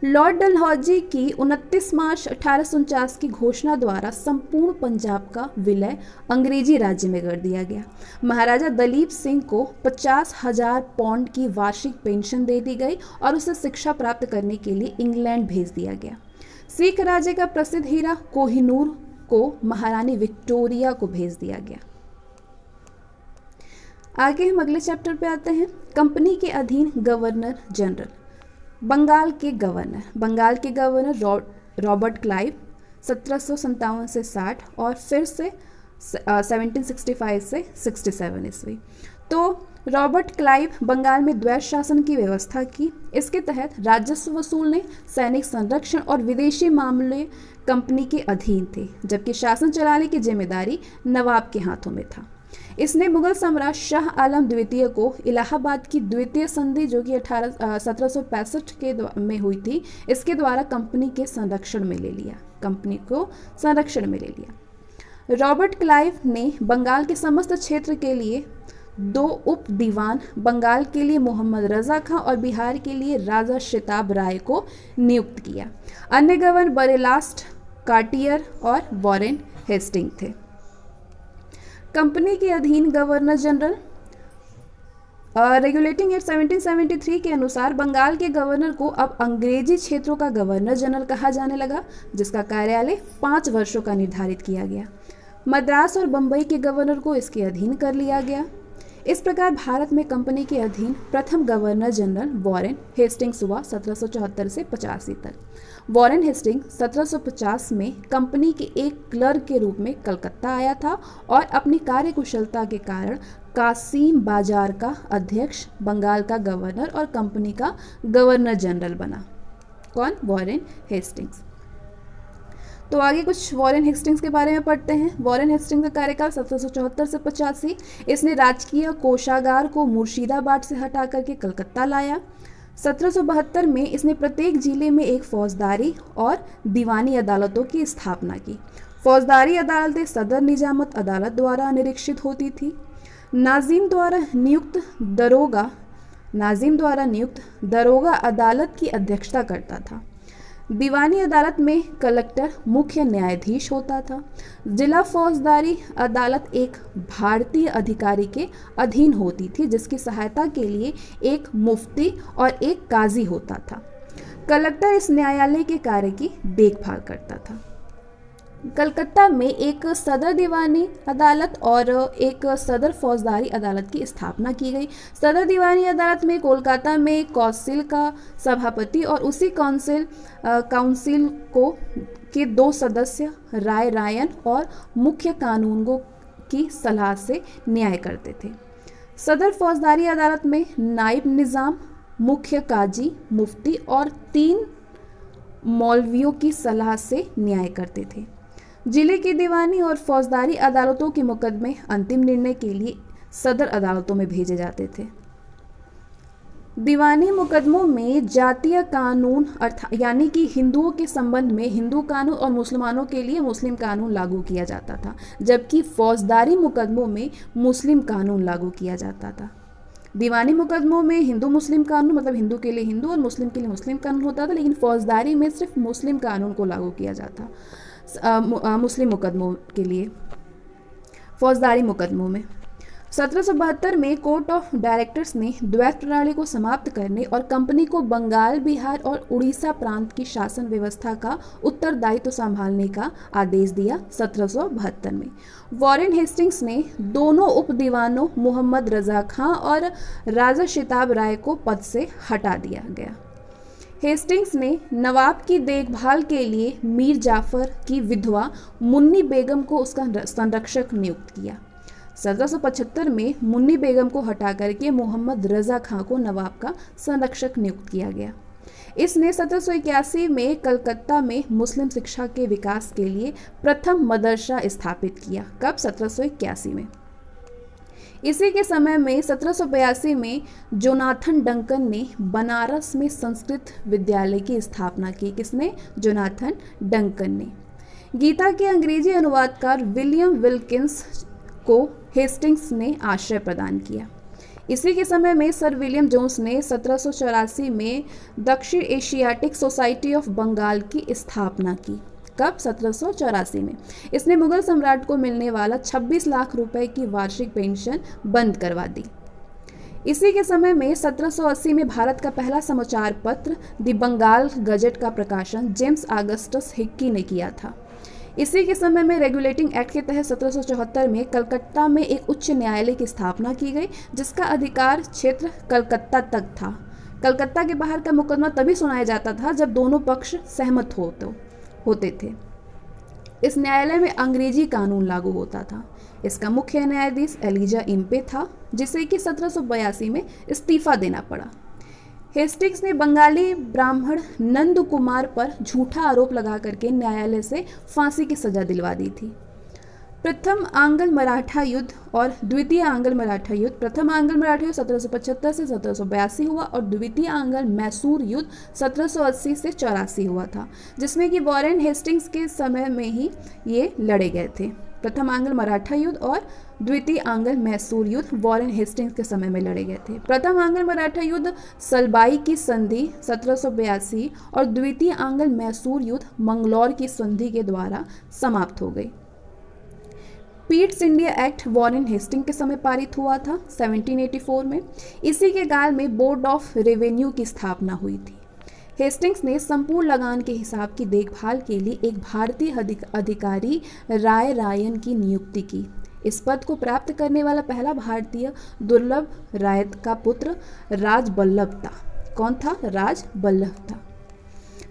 लॉर्ड डलहौजी की 29 मार्च 1849 की घोषणा द्वारा संपूर्ण पंजाब का विलय अंग्रेजी राज्य में कर दिया गया। महाराजा दलीप सिंह को 50,000 पाउंड की वार्षिक पेंशन दे दी गई और उसे शिक्षा प्राप्त करने के लिए इंग्लैंड भेज दिया गया। सिख राज्य का प्रसिद्ध हीरा कोहिनूर को महारानी विक्टोरिया को भेज दिया गया। आगे हम अगले चैप्टर पे आते हैं। कंपनी के अधीन गवर्नर जनरल। बंगाल के गवर्नर रॉबर्ट क्लाइव 1757 से 60 और फिर से 1765 से 67 ईस्वी। तो रॉबर्ट क्लाइव बंगाल में द्वैत शासन की व्यवस्था की। इसके तहत राजस्व वसूलने, सैनिक संरक्षण और विदेशी मामले कंपनी के अधीन थे, जबकि शासन चलाने की जिम्मेदारी नवाब के हाथों में था। इसने मुगल सम्राट शाह आलम द्वितीय को इलाहाबाद की द्वितीय संधि जो कि 1765 के में हुई थी, इसके द्वारा कंपनी को संरक्षण में ले लिया। रॉबर्ट क्लाइव ने बंगाल के समस्त क्षेत्र के लिए 2 उप दीवान, बंगाल के लिए मोहम्मद रजा खां और बिहार के लिए राजा शिताब राय को नियुक्त किया। अन्य गवर्नर बरेलास्ट, कार्टियर और वॉरेन हेस्टिंग थे। कंपनी के अधीन गवर्नर जनरल। रेगुलेटिंग एक्ट 1773 के अनुसार बंगाल के गवर्नर को अब अंग्रेजी क्षेत्रों का गवर्नर जनरल कहा जाने लगा, जिसका कार्यालय 5 वर्षों का निर्धारित किया गया। मद्रास और बंबई के गवर्नर को इसके अधीन कर लिया गया। इस प्रकार भारत में कंपनी के अधीन प्रथम गवर्नर जनरल वॉरेन हेस्टिंग्स हुआ 1774 से 85 तक। वॉरेन हेस्टिंग्स 1750 में कंपनी के एक क्लर्क के रूप में कलकत्ता आया था और अपनी कार्यकुशलता के कारण कासिम बाजार का अध्यक्ष, बंगाल का गवर्नर और कंपनी का गवर्नर जनरल बना। कौन? Warren Hastings. तो आगे कुछ वॉरेन हेस्टिंग्स के बारे में पढ़ते हैं। वॉरेन हेस्टिंग्स का कार्यकाल 1774 से 85। इसने राजकीय कोषागार को मुर्शिदाबाद से हटा करके कलकत्ता लाया। 1772 में इसने प्रत्येक जिले में एक फौजदारी और दीवानी अदालतों की स्थापना की। फौजदारी अदालतें सदर निजामत अदालत द्वारा निरीक्षित होती थी। नाजिम द्वारा नियुक्त दरोगा अदालत की अध्यक्षता करता था। दीवानी अदालत में कलेक्टर मुख्य न्यायाधीश होता था। जिला फौजदारी अदालत एक भारतीय अधिकारी के अधीन होती थी, जिसकी सहायता के लिए एक मुफ्ती और एक काजी होता था। कलेक्टर इस न्यायालय के कार्य की देखभाल करता था। कलकत्ता में एक सदर दीवानी अदालत और एक सदर फौजदारी अदालत की स्थापना की गई। सदर दीवानी अदालत में कोलकाता में काउंसिल का सभापति और उसी काउंसिल के 2 सदस्य राय रायन और मुख्य कानूनगो की सलाह से न्याय करते थे। सदर फौजदारी अदालत में नायब निज़ाम, मुख्य काजी, मुफ्ती और 3 मौलवियों की सलाह से न्याय करते थे। जिले की दीवानी और फौजदारी अदालतों के मुकदमे अंतिम निर्णय के लिए सदर अदालतों में भेजे जाते थे। दीवानी मुकदमों में जातीय कानून यानी कि हिंदुओं के संबंध में हिंदू कानून और मुसलमानों के लिए मुस्लिम कानून लागू किया जाता था, जबकि फौजदारी मुकदमों में मुस्लिम कानून लागू किया जाता था। दीवानी मुकदमों में हिंदू मुस्लिम कानून, मतलब हिंदू के लिए हिंदू और मुस्लिम के लिए मुस्लिम कानून होता था, लेकिन फौजदारी में सिर्फ मुस्लिम कानून को लागू किया जाता मुस्लिम मुकदमों के लिए। फौजदारी मुकदमों में 1772 में कोर्ट ऑफ डायरेक्टर्स ने द्वैत प्रणाली को समाप्त करने और कंपनी को बंगाल, बिहार और उड़ीसा प्रांत की शासन व्यवस्था का उत्तरदायित्व संभालने का आदेश दिया। 1772 में वॉरेन हेस्टिंग्स ने दोनों उप दीवानों मोहम्मद रजा खां और राजा शिताब राय को पद से हटा दिया गया। हेस्टिंग्स ने नवाब की देखभाल के लिए मीर जाफर की विधवा मुन्नी बेगम को उसका संरक्षक नियुक्त किया। 1775 में मुन्नी बेगम को हटा करके मोहम्मद रजा खां को नवाब का संरक्षक नियुक्त किया गया। इसने 1781 में कलकत्ता में मुस्लिम शिक्षा के विकास के लिए प्रथम मदरसा स्थापित किया। कब? 1781 में। इसी के समय में 1782 में जोनाथन डंकन ने बनारस में संस्कृत विद्यालय की स्थापना की। किसने? जोनाथन डंकन ने। गीता के अंग्रेजी अनुवादकार विलियम विल्किंस को हेस्टिंग्स ने आश्रय प्रदान किया। इसी के समय में सर विलियम जोन्स ने 1784 में दक्षिण एशियाटिक सोसाइटी ऑफ बंगाल की स्थापना की। कब? 1784 में। इसने मुगल सम्राट को मिलने वाला 26 लाख रुपए की वार्षिक पेंशन बंद करवा दी। इसी के समय में 1780 में भारत का पहला समाचार पत्र द बंगाल गजट का प्रकाशन जेम्स ऑगस्टस हिक्की ने किया था। इसी के समय में रेगुलेटिंग एक्ट के तहत 1774 में कलकत्ता में एक उच्च न्यायालय की स्थापना की गई, जिसका अधिकार क्षेत्र कलकत्ता तक था। कलकत्ता के बाहर का मुकदमा तभी सुनाया जाता था जब दोनों पक्ष सहमत होते थे। इस न्यायालय में अंग्रेजी कानून लागू होता था। इसका मुख्य न्यायाधीश एलिजा इम्पे था, जिसे कि 1782 में इस्तीफा देना पड़ा। हेस्टिंग्स ने बंगाली ब्राह्मण नंद कुमार पर झूठा आरोप लगा करके न्यायालय से फांसी की सजा दिलवा दी थी। प्रथम आंग्ल मराठा युद्ध और द्वितीय आंग्ल मराठा युद्ध। प्रथम आंग्ल मराठा युद्ध 1775 से 1782 हुआ और द्वितीय आंग्ल मैसूर युद्ध 1780 से 84 हुआ था, जिसमें कि वॉरेन हेस्टिंग्स के समय में ही ये लड़े गए थे। प्रथम आंग्ल मराठा युद्ध और द्वितीय आंग्ल मैसूर युद्ध वॉरेन हेस्टिंग्स के समय में लड़े गए थे। प्रथम आंग्ल मराठा युद्ध सलबाई की संधि 1782 और द्वितीय आंग्ल मैसूर युद्ध मंगलौर की संधि के द्वारा समाप्त हो गई। Pitt's India Act Warren Hasting के समय पारित हुआ था 1784 में। इसी के काल में बोर्ड ऑफ रेवेन्यू की स्थापना हुई थी। हेस्टिंग्स ने संपूर्ण लगान के हिसाब की देखभाल के लिए एक भारतीय अधिकारी राय रायन की नियुक्ति की। इस पद को प्राप्त करने वाला पहला भारतीय दुर्लभ रायत का पुत्र राज बल्लभ था। कौन था? राज बल्लभ था।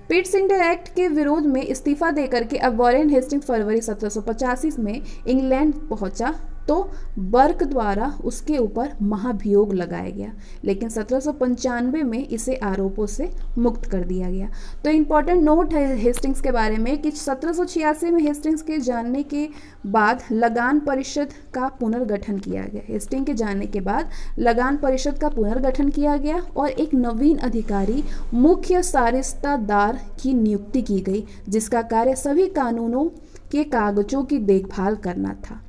पीट्स इंडिया एक्ट के विरोध में इस्तीफा देकर के अब वॉरेन हेस्टिंग्स फरवरी 1785 में इंग्लैंड पहुंचा तो बर्क द्वारा उसके ऊपर महाभियोग लगाया गया, लेकिन 1795 में इसे आरोपों से मुक्त कर दिया गया। तो इम्पॉर्टेंट नोट है हेस्टिंग्स के बारे में कि 1786 में हेस्टिंग्स के जानने के बाद लगान परिषद का पुनर्गठन किया गया। हेस्टिंग के जाने के बाद लगान परिषद का पुनर्गठन किया गया और एक नवीन अधिकारी मुख्य सारिस्तादार की नियुक्ति की गई, जिसका कार्य सभी कानूनों के कागजों की देखभाल करना था।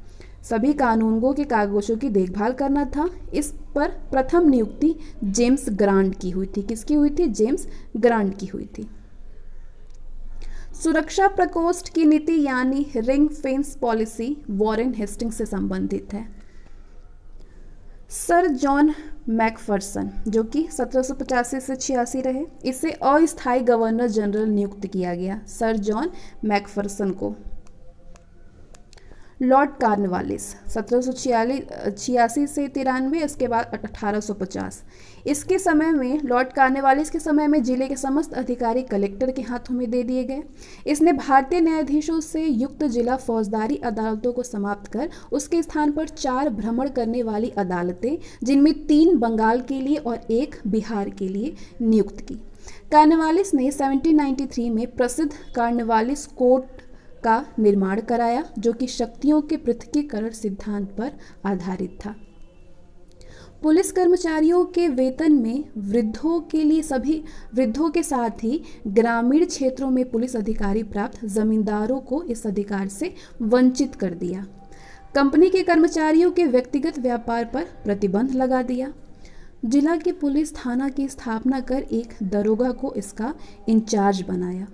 सभी कानूनों के कागजों की देखभाल करना था। इस पर प्रथम नियुक्ति जेम्स ग्रांट की हुई थी। किसकी हुई थी? जेम्स ग्रांट की हुई थी। सुरक्षा प्रकोष्ठ की नीति यानी ring fence policy Warren Hastings से संबंधित है। सर जॉन मैकफरसन, जो कि 1785 से 86 रहे, इसे अस्थायी गवर्नर जनरल नियुक्त किया गया। सर जॉन मैकफरसन को। लॉर्ड कार्नवालिस 1786 से 93, इसके बाद 1850। इसके समय में लॉर्ड कार्नवालिस के समय में जिले के समस्त अधिकारी कलेक्टर के हाथों में दे दिए गए। इसने भारतीय न्यायाधीशों से युक्त जिला फौजदारी अदालतों को समाप्त कर उसके स्थान पर 4 भ्रमण करने वाली अदालतें, जिनमें 3 बंगाल के लिए और 1 बिहार के लिए नियुक्त की। कार्नवालिस ने 1793 में प्रसिद्ध कार्नवालिस कोर्ट का निर्माण कराया, जो कि शक्तियों के पृथकीकरण सिद्धांत पर आधारित था। पुलिस कर्मचारियों के वेतन में वृद्धों के लिए सभी वृद्धों के साथ ही ग्रामीण क्षेत्रों में पुलिस अधिकारी प्राप्त जमींदारों को इस अधिकार से वंचित कर दिया। कंपनी के कर्मचारियों के व्यक्तिगत व्यापार पर प्रतिबंध लगा दिया। जिला के पुलिस थाना की स्थापना कर एक दरोगा को इसका इंचार्ज बनाया।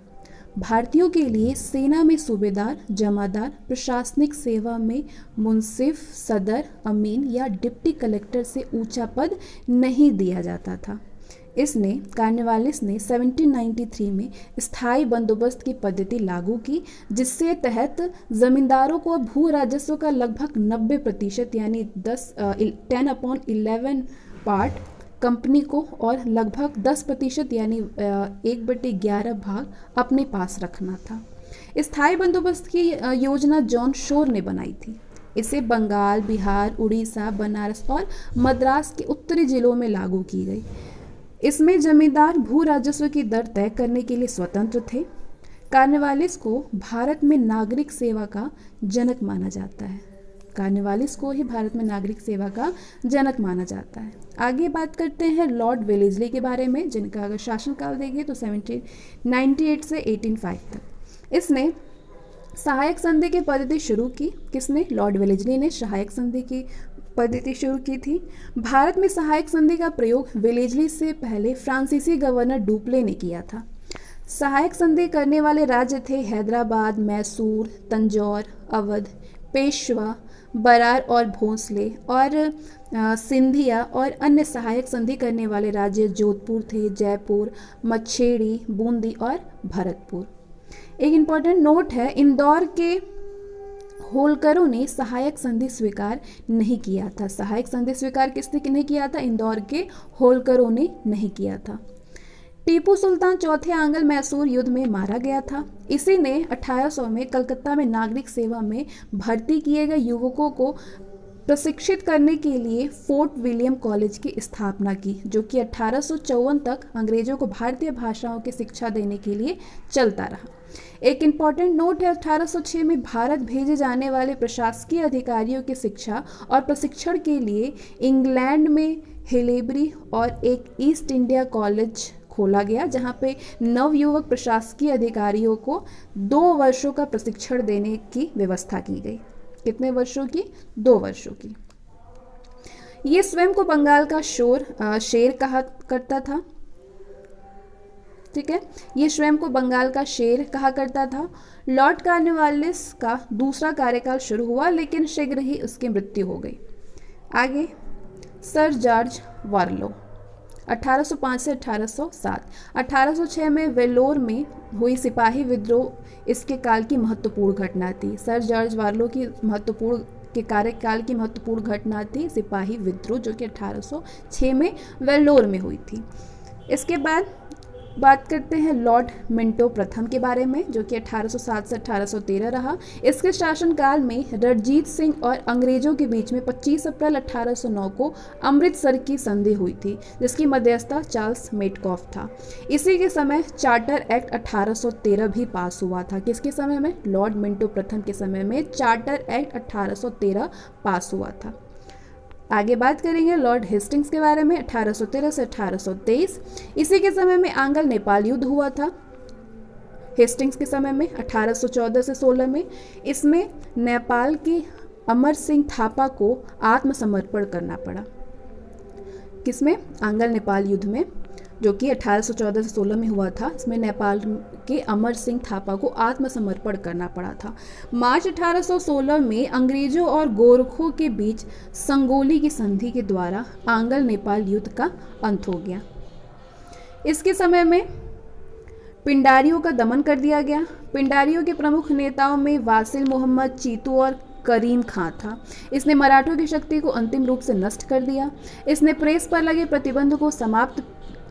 भारतीयों के लिए सेना में सूबेदार, जमादार, प्रशासनिक सेवा में मुंसिफ, सदर, अमीन या डिप्टी कलेक्टर से ऊंचा पद नहीं दिया जाता था। इसने कार्नवालिस ने 1793 में स्थायी बंदोबस्त की पद्धति लागू की, जिससे तहत जमींदारों को भू राजस्व का लगभग 90% यानी 10/11 पार्ट कंपनी को और लगभग 10% यानी 1/11 भाग अपने पास रखना था। स्थायी बंदोबस्त की योजना जॉन शोर ने बनाई थी। इसे बंगाल, बिहार, उड़ीसा, बनारस और मद्रास के उत्तरी जिलों में लागू की गई। इसमें जमींदार भू राजस्व की दर तय करने के लिए स्वतंत्र थे। कार्नवालिस को भारत में नागरिक सेवा का जनक माना जाता है। कॉर्नवालिस को ही भारत में नागरिक सेवा का जनक माना जाता है। आगे बात करते हैं लॉर्ड वेलेस्ली के बारे में, जिनका अगर शासनकाल देखें तो 1798 से 1805 तक। इसने सहायक संधि की पद्धति शुरू की। किसने? लॉर्ड वेलेस्ली ने सहायक संधि की पद्धति शुरू की थी। भारत में सहायक संधि का प्रयोग वेलेस्ली से पहले फ्रांसीसी गवर्नर डुप्ले ने किया था। सहायक संधि करने वाले राज्य थे हैदराबाद, मैसूर, तंजौर, अवध, पेशवा, बरार और भोंसले, और सिंधिया और अन्य सहायक संधि करने वाले राज्य जोधपुर थे, जयपुर, मच्छेड़ी, बूंदी और भरतपुर। एक इम्पॉर्टेंट नोट है, इंदौर के होलकरों ने सहायक संधि स्वीकार नहीं किया था। सहायक संधि स्वीकार किसने नहीं किया था? इंदौर के होलकरों ने नहीं किया था। टीपू सुल्तान चौथे आंग्ल मैसूर युद्ध में मारा गया था। इसी ने 1800 में कलकत्ता में नागरिक सेवा में भर्ती किए गए युवकों को प्रशिक्षित करने के लिए फोर्ट विलियम कॉलेज की स्थापना की, जो कि 1854 तक अंग्रेजों को भारतीय भाषाओं की शिक्षा देने के लिए चलता रहा। एक इम्पॉर्टेंट नोट है, 1806 में भारत भेजे जाने वाले प्रशासकीय अधिकारियों की शिक्षा और प्रशिक्षण के लिए इंग्लैंड में हेलेबरी और एक ईस्ट इंडिया कॉलेज खोला गया, जहां पे नवयुवक प्रशासकीय अधिकारियों को 2 वर्षों का प्रशिक्षण देने की व्यवस्था की गई। कितने वर्षों की? 2 वर्षों की। ये स्वयं को बंगाल का शेर कहा करता था। ठीक है, ये स्वयं को बंगाल का शेर कहा करता था। लॉर्ड कॉर्नवालिस का दूसरा कार्यकाल शुरू हुआ, लेकिन शीघ्र ही उसकी मृत्यु हो गई। आगे सर जॉर्ज वार्लो 1805 से 1807। 1806 में वेलोर में हुई सिपाही विद्रोह इसके काल की महत्वपूर्ण घटना थी। सर जॉर्ज वार्लो की कार्यकाल की महत्वपूर्ण घटना थी सिपाही विद्रोह, जो कि 1806 में वेलोर में हुई थी। इसके बाद बात करते हैं लॉर्ड मिंटो प्रथम के बारे में, जो कि 1807 से 1813 रहा। इसके शासनकाल में रणजीत सिंह और अंग्रेजों के बीच में 25 अप्रैल 1809 को अमृतसर की संधि हुई थी, जिसकी मध्यस्थता चार्ल्स मेटकॉफ था। इसी के समय चार्टर एक्ट 1813 भी पास हुआ था। किसके समय में? लॉर्ड मिंटो प्रथम के समय में चार्टर एक्ट 1813 पास हुआ था। आगे बात करेंगे लॉर्ड हेस्टिंग्स के बारे में, 1813 से 1823। इसी के समय में आंग्ल नेपाल युद्ध हुआ था। हेस्टिंग्स के समय में 1814 से 16 में इसमें नेपाल के अमर सिंह थापा को आत्मसमर्पण करना पड़ा। किसमें? आंग्ल नेपाल युद्ध में, जो कि 1814 से 16 में हुआ था। इसमें नेपाल के अमर सिंह थापा को आत्मसमर्पण करना पड़ा था। मार्च 1816 में अंग्रेजों और गोरखों के बीच संगोली की संधि के द्वारा आंग्ल नेपाल युद्ध का अंत हो गया। इसके समय में पिंडारियों का दमन कर दिया गया। पिंडारियों के प्रमुख नेताओं में वासिल मोहम्मद चीतू और करीम खां था। इसने मराठों की शक्ति को अंतिम रूप से नष्ट कर दिया। इसने प्रेस पर लगे प्रतिबंध को समाप्त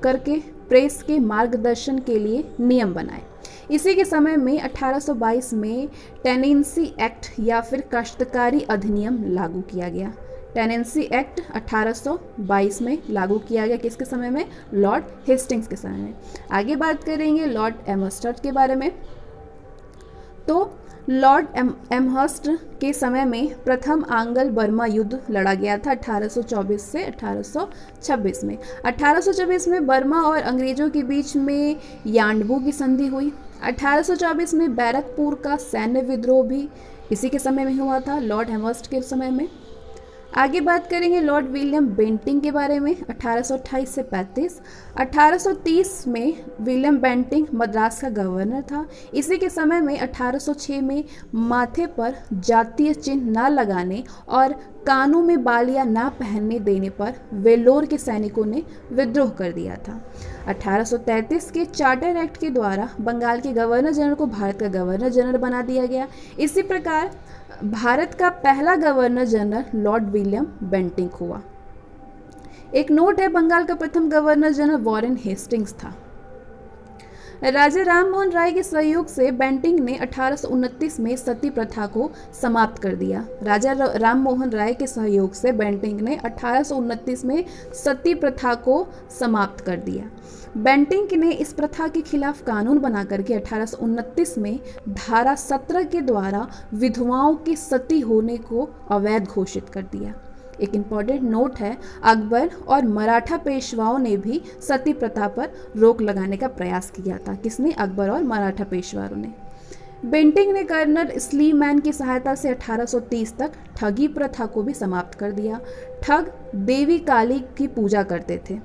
करके प्रेस के मार्गदर्शन के लिए नियम बनाए। इसी के समय में 1822 में टेनेंसी एक्ट या फिर काश्तकारी अधिनियम लागू किया गया। टेनेंसी एक्ट 1822 में लागू किया गया। किसके समय में? लॉर्ड हेस्टिंग्स के समय में। आगे बात करेंगे लॉर्ड एमहर्स्ट के बारे में। तो लॉर्ड एमहर्स्ट के समय में प्रथम आंग्ल बर्मा युद्ध लड़ा गया था 1824 से 1826 में। 1826 में बर्मा और अंग्रेजों के बीच में यांडबू की संधि हुई। 1824 में बैरकपुर का सैन्य विद्रोह भी इसी के समय में हुआ था, लॉर्ड एमहर्स्ट के समय में। आगे बात करेंगे लॉर्ड विलियम बेंटिंग के बारे में, 1828 से 35। 1830 में विलियम बेंटिंग मद्रास का गवर्नर था। इसी के समय में 1806 में माथे पर जातीय चिन्ह न लगाने और कानों में बालियां न पहनने देने पर वेलोर के सैनिकों ने विद्रोह कर दिया था। 1833 के चार्टर एक्ट के द्वारा बंगाल के गवर्नर जनरल को भारत का गवर्नर जनरल बना दिया गया। इसी प्रकार भारत का पहला governor general Lord William Bentinck हुआ। एक नोट है, बंगाल का प्रथम गवर्नर जनरल वॉरेन हेस्टिंग्स था। राजा राममोहन राय के सहयोग से बेंटिंक ने 1829 में सती प्रथा को समाप्त कर दिया। राजा राममोहन राय के सहयोग से बेंटिंक ने 1829 में सती प्रथा को समाप्त कर दिया। बेंटिंक ने इस प्रथा के खिलाफ कानून बना करके 1829 में धारा 17 के द्वारा विधवाओं की सती होने को अवैध घोषित कर दिया। एक इम्पॉर्टेंट नोट है, अकबर और मराठा पेशवाओं ने भी सती प्रथा पर रोक लगाने का प्रयास किया था। किसने? अकबर और मराठा पेशवाओं ने। बेंटिंक ने कर्नल स्लीमैन की सहायता से 1830 तक ठगी प्रथा को भी समाप्त कर दिया। ठग देवी काली की पूजा करते थे।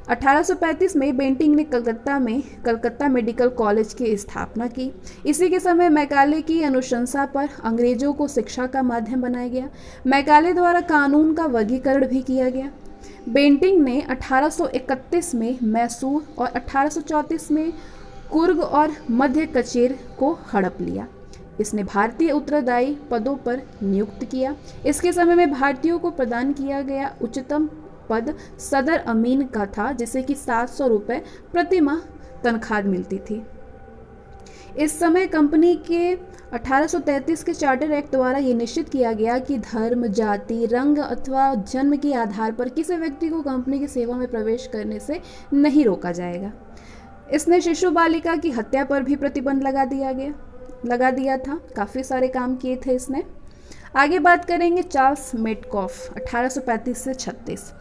1835 में बेंटिंक ने कलकत्ता मेडिकल कॉलेज की स्थापना की। इसी के समय मैकाले की अनुशंसा पर अंग्रेजों को शिक्षा का माध्यम बनाया गया। मैकाले द्वारा कानून का वर्गीकरण भी किया गया। बेंटिंक ने 1831 में मैसूर और 1834 में कुर्ग और मध्य कचेर को हड़प लिया। इसने भारतीय उत्तरदायी पदों पर नियुक्त किया। इसके समय में भारतीयों को प्रदान किया गया उच्चतम पद सदर अमीन का था, जिसे कि 700 रुपये प्रति माह तनख्वाह मिलती थी। इस समय कंपनी के 1833 के चार्टर एक्ट द्वारा ये निश्चित किया गया कि धर्म, जाति, रंग अथवा जन्म के आधार पर किसी व्यक्ति को कंपनी की सेवा में प्रवेश करने से नहीं रोका जाएगा। इसने शिशु बालिका की हत्या पर भी प्रतिबंध लगा दिया था। काफ़ी सारे काम किए थे इसने। आगे बात करेंगे चार्ल्स मेटकॉफ 1835 से 36।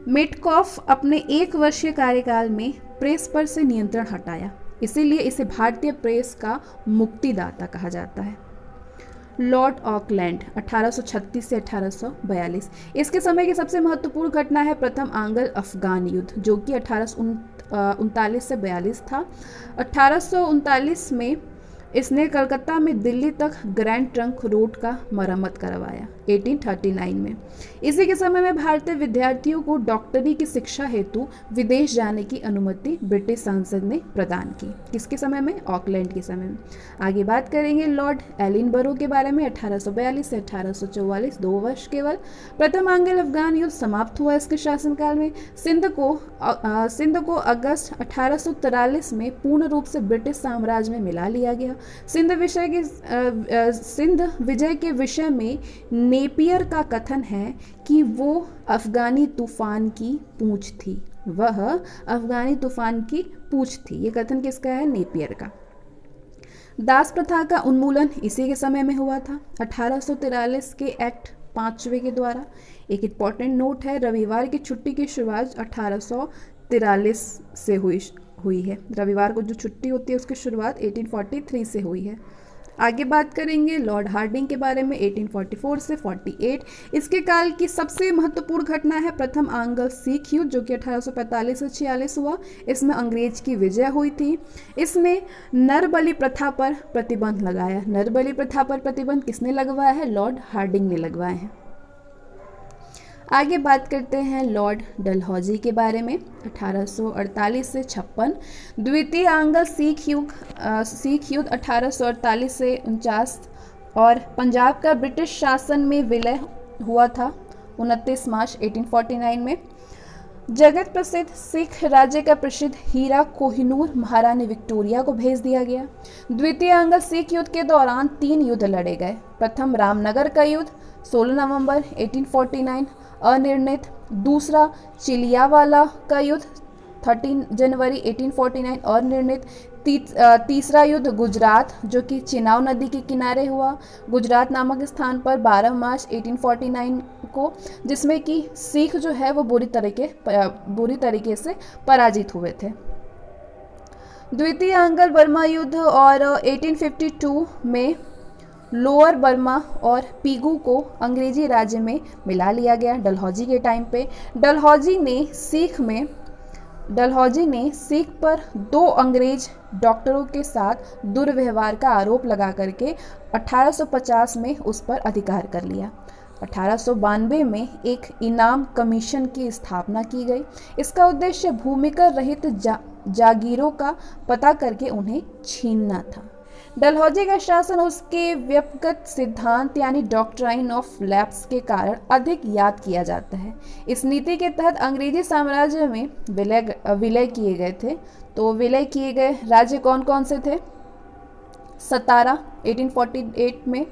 मेटकॉफ अपने 1 वर्षीय कार्यकाल में प्रेस पर से नियंत्रण हटाया, इसीलिए इसे भारतीय प्रेस का मुक्तिदाता कहा जाता है। लॉर्ड ऑकलैंड 1836 से 1842। इसके समय की सबसे महत्वपूर्ण घटना है प्रथम आंग्ल अफगान युद्ध, जो कि 1839 से 42 था। 1839 में इसने कलकत्ता में दिल्ली तक ग्रैंड ट्रंक रोड का मरम्मत करवाया 1839 में। इसी के समय में भारतीय विद्यार्थियों को डॉक्टरी की शिक्षा हेतु विदेश जाने की अनुमति ब्रिटिश संसद ने प्रदान की। किसके समय में? ऑकलैंड के समय में। आगे बात करेंगे लॉर्ड एलिनबरो के बारे में 1842 से 1844, 2 वर्ष केवल। प्रथम आंग्ल अफगान युद्ध समाप्त हुआ इसके शासनकाल में। सिंध को अगस्त 1843 में पूर्ण रूप से ब्रिटिश साम्राज्य में मिला लिया गया। सिंध विजय के विषय में नेपियर का कथन है कि वो अफगानी तूफान की पूंछ थी। वह अफगानी तूफान की पूंछ थी। ये कथन किसका है? नेपियर का। दास प्रथा का उन्मूलन इसी के समय में हुआ था 1843 के एक्ट 5वें के द्वारा। एक इम्पॉर्टेंट नोट है, रविवार की छुट्टी की शुरुआत 1843 से हुई है। रविवार को जो छुट्टी होती है उसकी शुरुआत 1843 से हुई है। आगे बात करेंगे लॉर्ड हार्डिंग के बारे में 1844 से 48। इसके काल की सबसे महत्वपूर्ण घटना है प्रथम आंग्ल सिख युद्ध, जो कि 1845 से 46 हुआ। इसमें अंग्रेज की विजय हुई थी। इसने नरबलि प्रथा पर प्रतिबंध लगाया। नरबलि प्रथा पर प्रतिबंध किसने लगवाया है? लॉर्ड हार्डिंग ने लगवाए हैं। आगे बात करते हैं लॉर्ड डलहौजी के बारे में 1848 से 56। द्वितीय आंग्ल सिख युद्ध 1848 से 49 और पंजाब का ब्रिटिश शासन में विलय हुआ था 29 मार्च 1849 में। जगत प्रसिद्ध सिख राज्य का प्रसिद्ध हीरा कोहिनूर महारानी विक्टोरिया को भेज दिया गया। द्वितीय आंग्ल सिख युद्ध के दौरान 3 युद्ध लड़े गए। प्रथम रामनगर का युद्ध 16 नवंबर 1849 अनिर्णित। दूसरा चिलियावाला का युद्ध 13 जनवरी 1849 अनिर्णित। तीसरा युद्ध गुजरात, जो कि चिनाव नदी के किनारे हुआ, गुजरात नामक स्थान पर 12 मार्च 1849 को, जिसमें कि सिख जो है वो बुरी तरीके से पराजित हुए थे। द्वितीय आंग्ल बर्मा युद्ध और 1852 में लोअर बर्मा और पीगू को अंग्रेजी राज्य में मिला लिया गया डलहौजी के टाइम पे। डलहौजी ने सिख पर 2 अंग्रेज डॉक्टरों के साथ दुर्व्यवहार का आरोप लगा करके 1850 में उस पर अधिकार कर लिया। 1892 में एक इनाम कमीशन की स्थापना की गई। इसका उद्देश्य भूमिकर रहित जागीरों का पता करके उन्हें छीनना था। डलहौजी का शासन उसके व्यक्तिगत सिद्धांत यानी डॉक्ट्राइन ऑफ लैप्स के कारण अधिक याद किया जाता है। इस नीति के तहत अंग्रेजी साम्राज्य में विलय किए गए थे तो विलय किए गए राज्य कौन कौन से थे? सतारा 1848 में,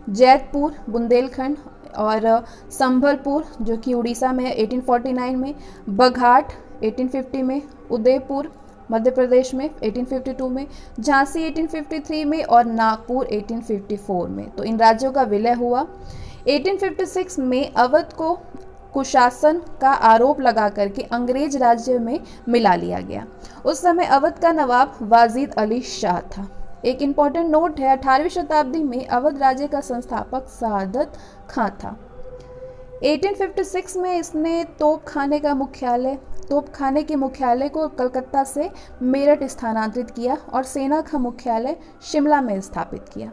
जैतपुर बुंदेलखंड और संबलपुर जो कि उड़ीसा में है 1849 में, बघाट 1850 में, उदयपुर मध्य प्रदेश में 1852 में, झांसी 1853 में और नागपुर 1854 में। तो इन राज्यों का विलय हुआ। 1856 में अवध को कुशासन का आरोप लगा करके अंग्रेज राज्य में मिला लिया गया। उस समय अवध का नवाब वाजिद अली शाह था। एक इम्पॉर्टेंट नोट है, 18वीं शताब्दी में अवध राज्य का संस्थापक सआदत खां था। 1856 में इसने तोपखाने के मुख्यालय को कलकत्ता से मेरठ स्थानांतरित किया और सेना का मुख्यालय शिमला में स्थापित किया।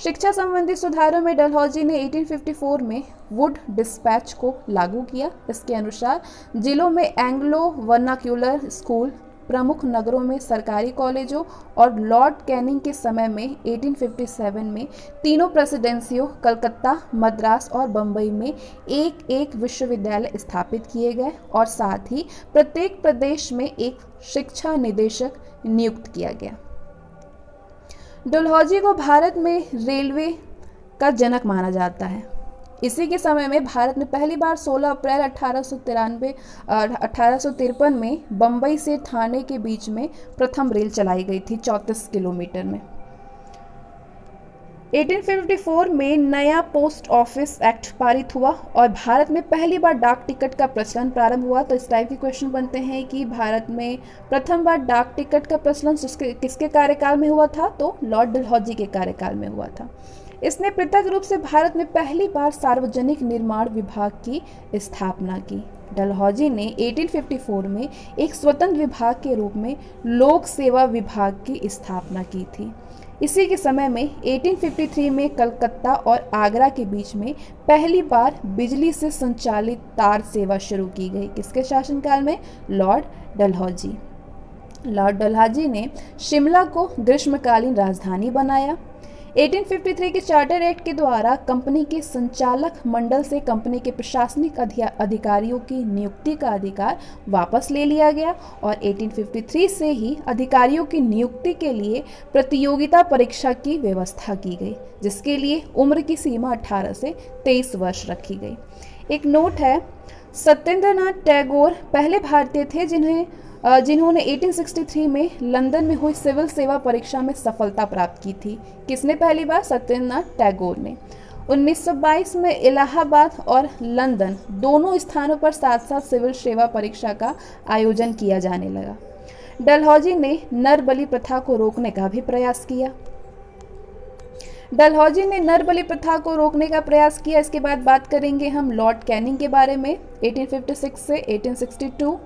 शिक्षा संबंधी सुधारों में डलहौजी ने 1854 में वुड डिस्पैच को लागू किया। इसके अनुसार जिलों में एंग्लो वर्नाक्यूलर स्कूल, प्रमुख नगरों में सरकारी कॉलेजों और लॉर्ड कैनिंग के समय में 1857 में तीनों प्रेसिडेंसियों कलकत्ता, मद्रास और बम्बई में एक एक विश्वविद्यालय स्थापित किए गए और साथ ही प्रत्येक प्रदेश में एक शिक्षा निदेशक नियुक्त किया गया। डलहौजी को भारत में रेलवे का जनक माना जाता है। इसी के समय में भारत में पहली बार 16 अप्रैल 1853 में बम्बई से ठाणे के बीच में प्रथम रेल चलाई गई थी 34 किलोमीटर में। 1854 में नया पोस्ट ऑफिस एक्ट पारित हुआ और भारत में पहली बार डाक टिकट का प्रचलन प्रारंभ हुआ। तो इस टाइप के क्वेश्चन बनते हैं कि भारत में प्रथम बार डाक टिकट का प्रचलन किसके कार्यकाल में हुआ था? तो लॉर्ड डलहौजी के कार्यकाल में हुआ था। इसने पृथक रूप से भारत में पहली बार सार्वजनिक निर्माण विभाग की स्थापना की। डलहौजी ने 1854 में एक स्वतंत्र विभाग के रूप में लोक सेवा विभाग की स्थापना की थी। इसी के समय में 1853 में कलकत्ता और आगरा के बीच में पहली बार बिजली से संचालित तार सेवा शुरू की गई। किसके शासनकाल में? लॉर्ड डलहौजी। लॉर्ड डलहौजी ने शिमला को ग्रीष्मकालीन राजधानी बनाया। 1853 के चार्टर एक्ट के द्वारा कंपनी के संचालक मंडल से कंपनी के प्रशासनिक अधिकारियों की नियुक्ति का अधिकार वापस ले लिया गया और 1853 से ही अधिकारियों की नियुक्ति के लिए प्रतियोगिता परीक्षा की व्यवस्था की गई, जिसके लिए उम्र की सीमा 18 से 23 वर्ष रखी गई। एक नोट है, सत्येंद्रनाथ टैगोर पहले भारतीय थे जिन्होंने 1863 में लंदन में हुई सिविल सेवा परीक्षा में सफलता प्राप्त की थी। किसने पहली बार? सत्येंद्रनाथ टैगोर ने। 1922 में इलाहाबाद और लंदन दोनों स्थानों पर साथ साथ सिविल सेवा परीक्षा का आयोजन किया जाने लगा। डलहौजी ने नर बलि प्रथा को रोकने का भी प्रयास किया। डलहौजी ने नर बलि प्रथा को रोकने का प्रयास किया। इसके बाद बात करेंगे हम लॉर्ड कैनिंग के बारे में। 1856 से 1862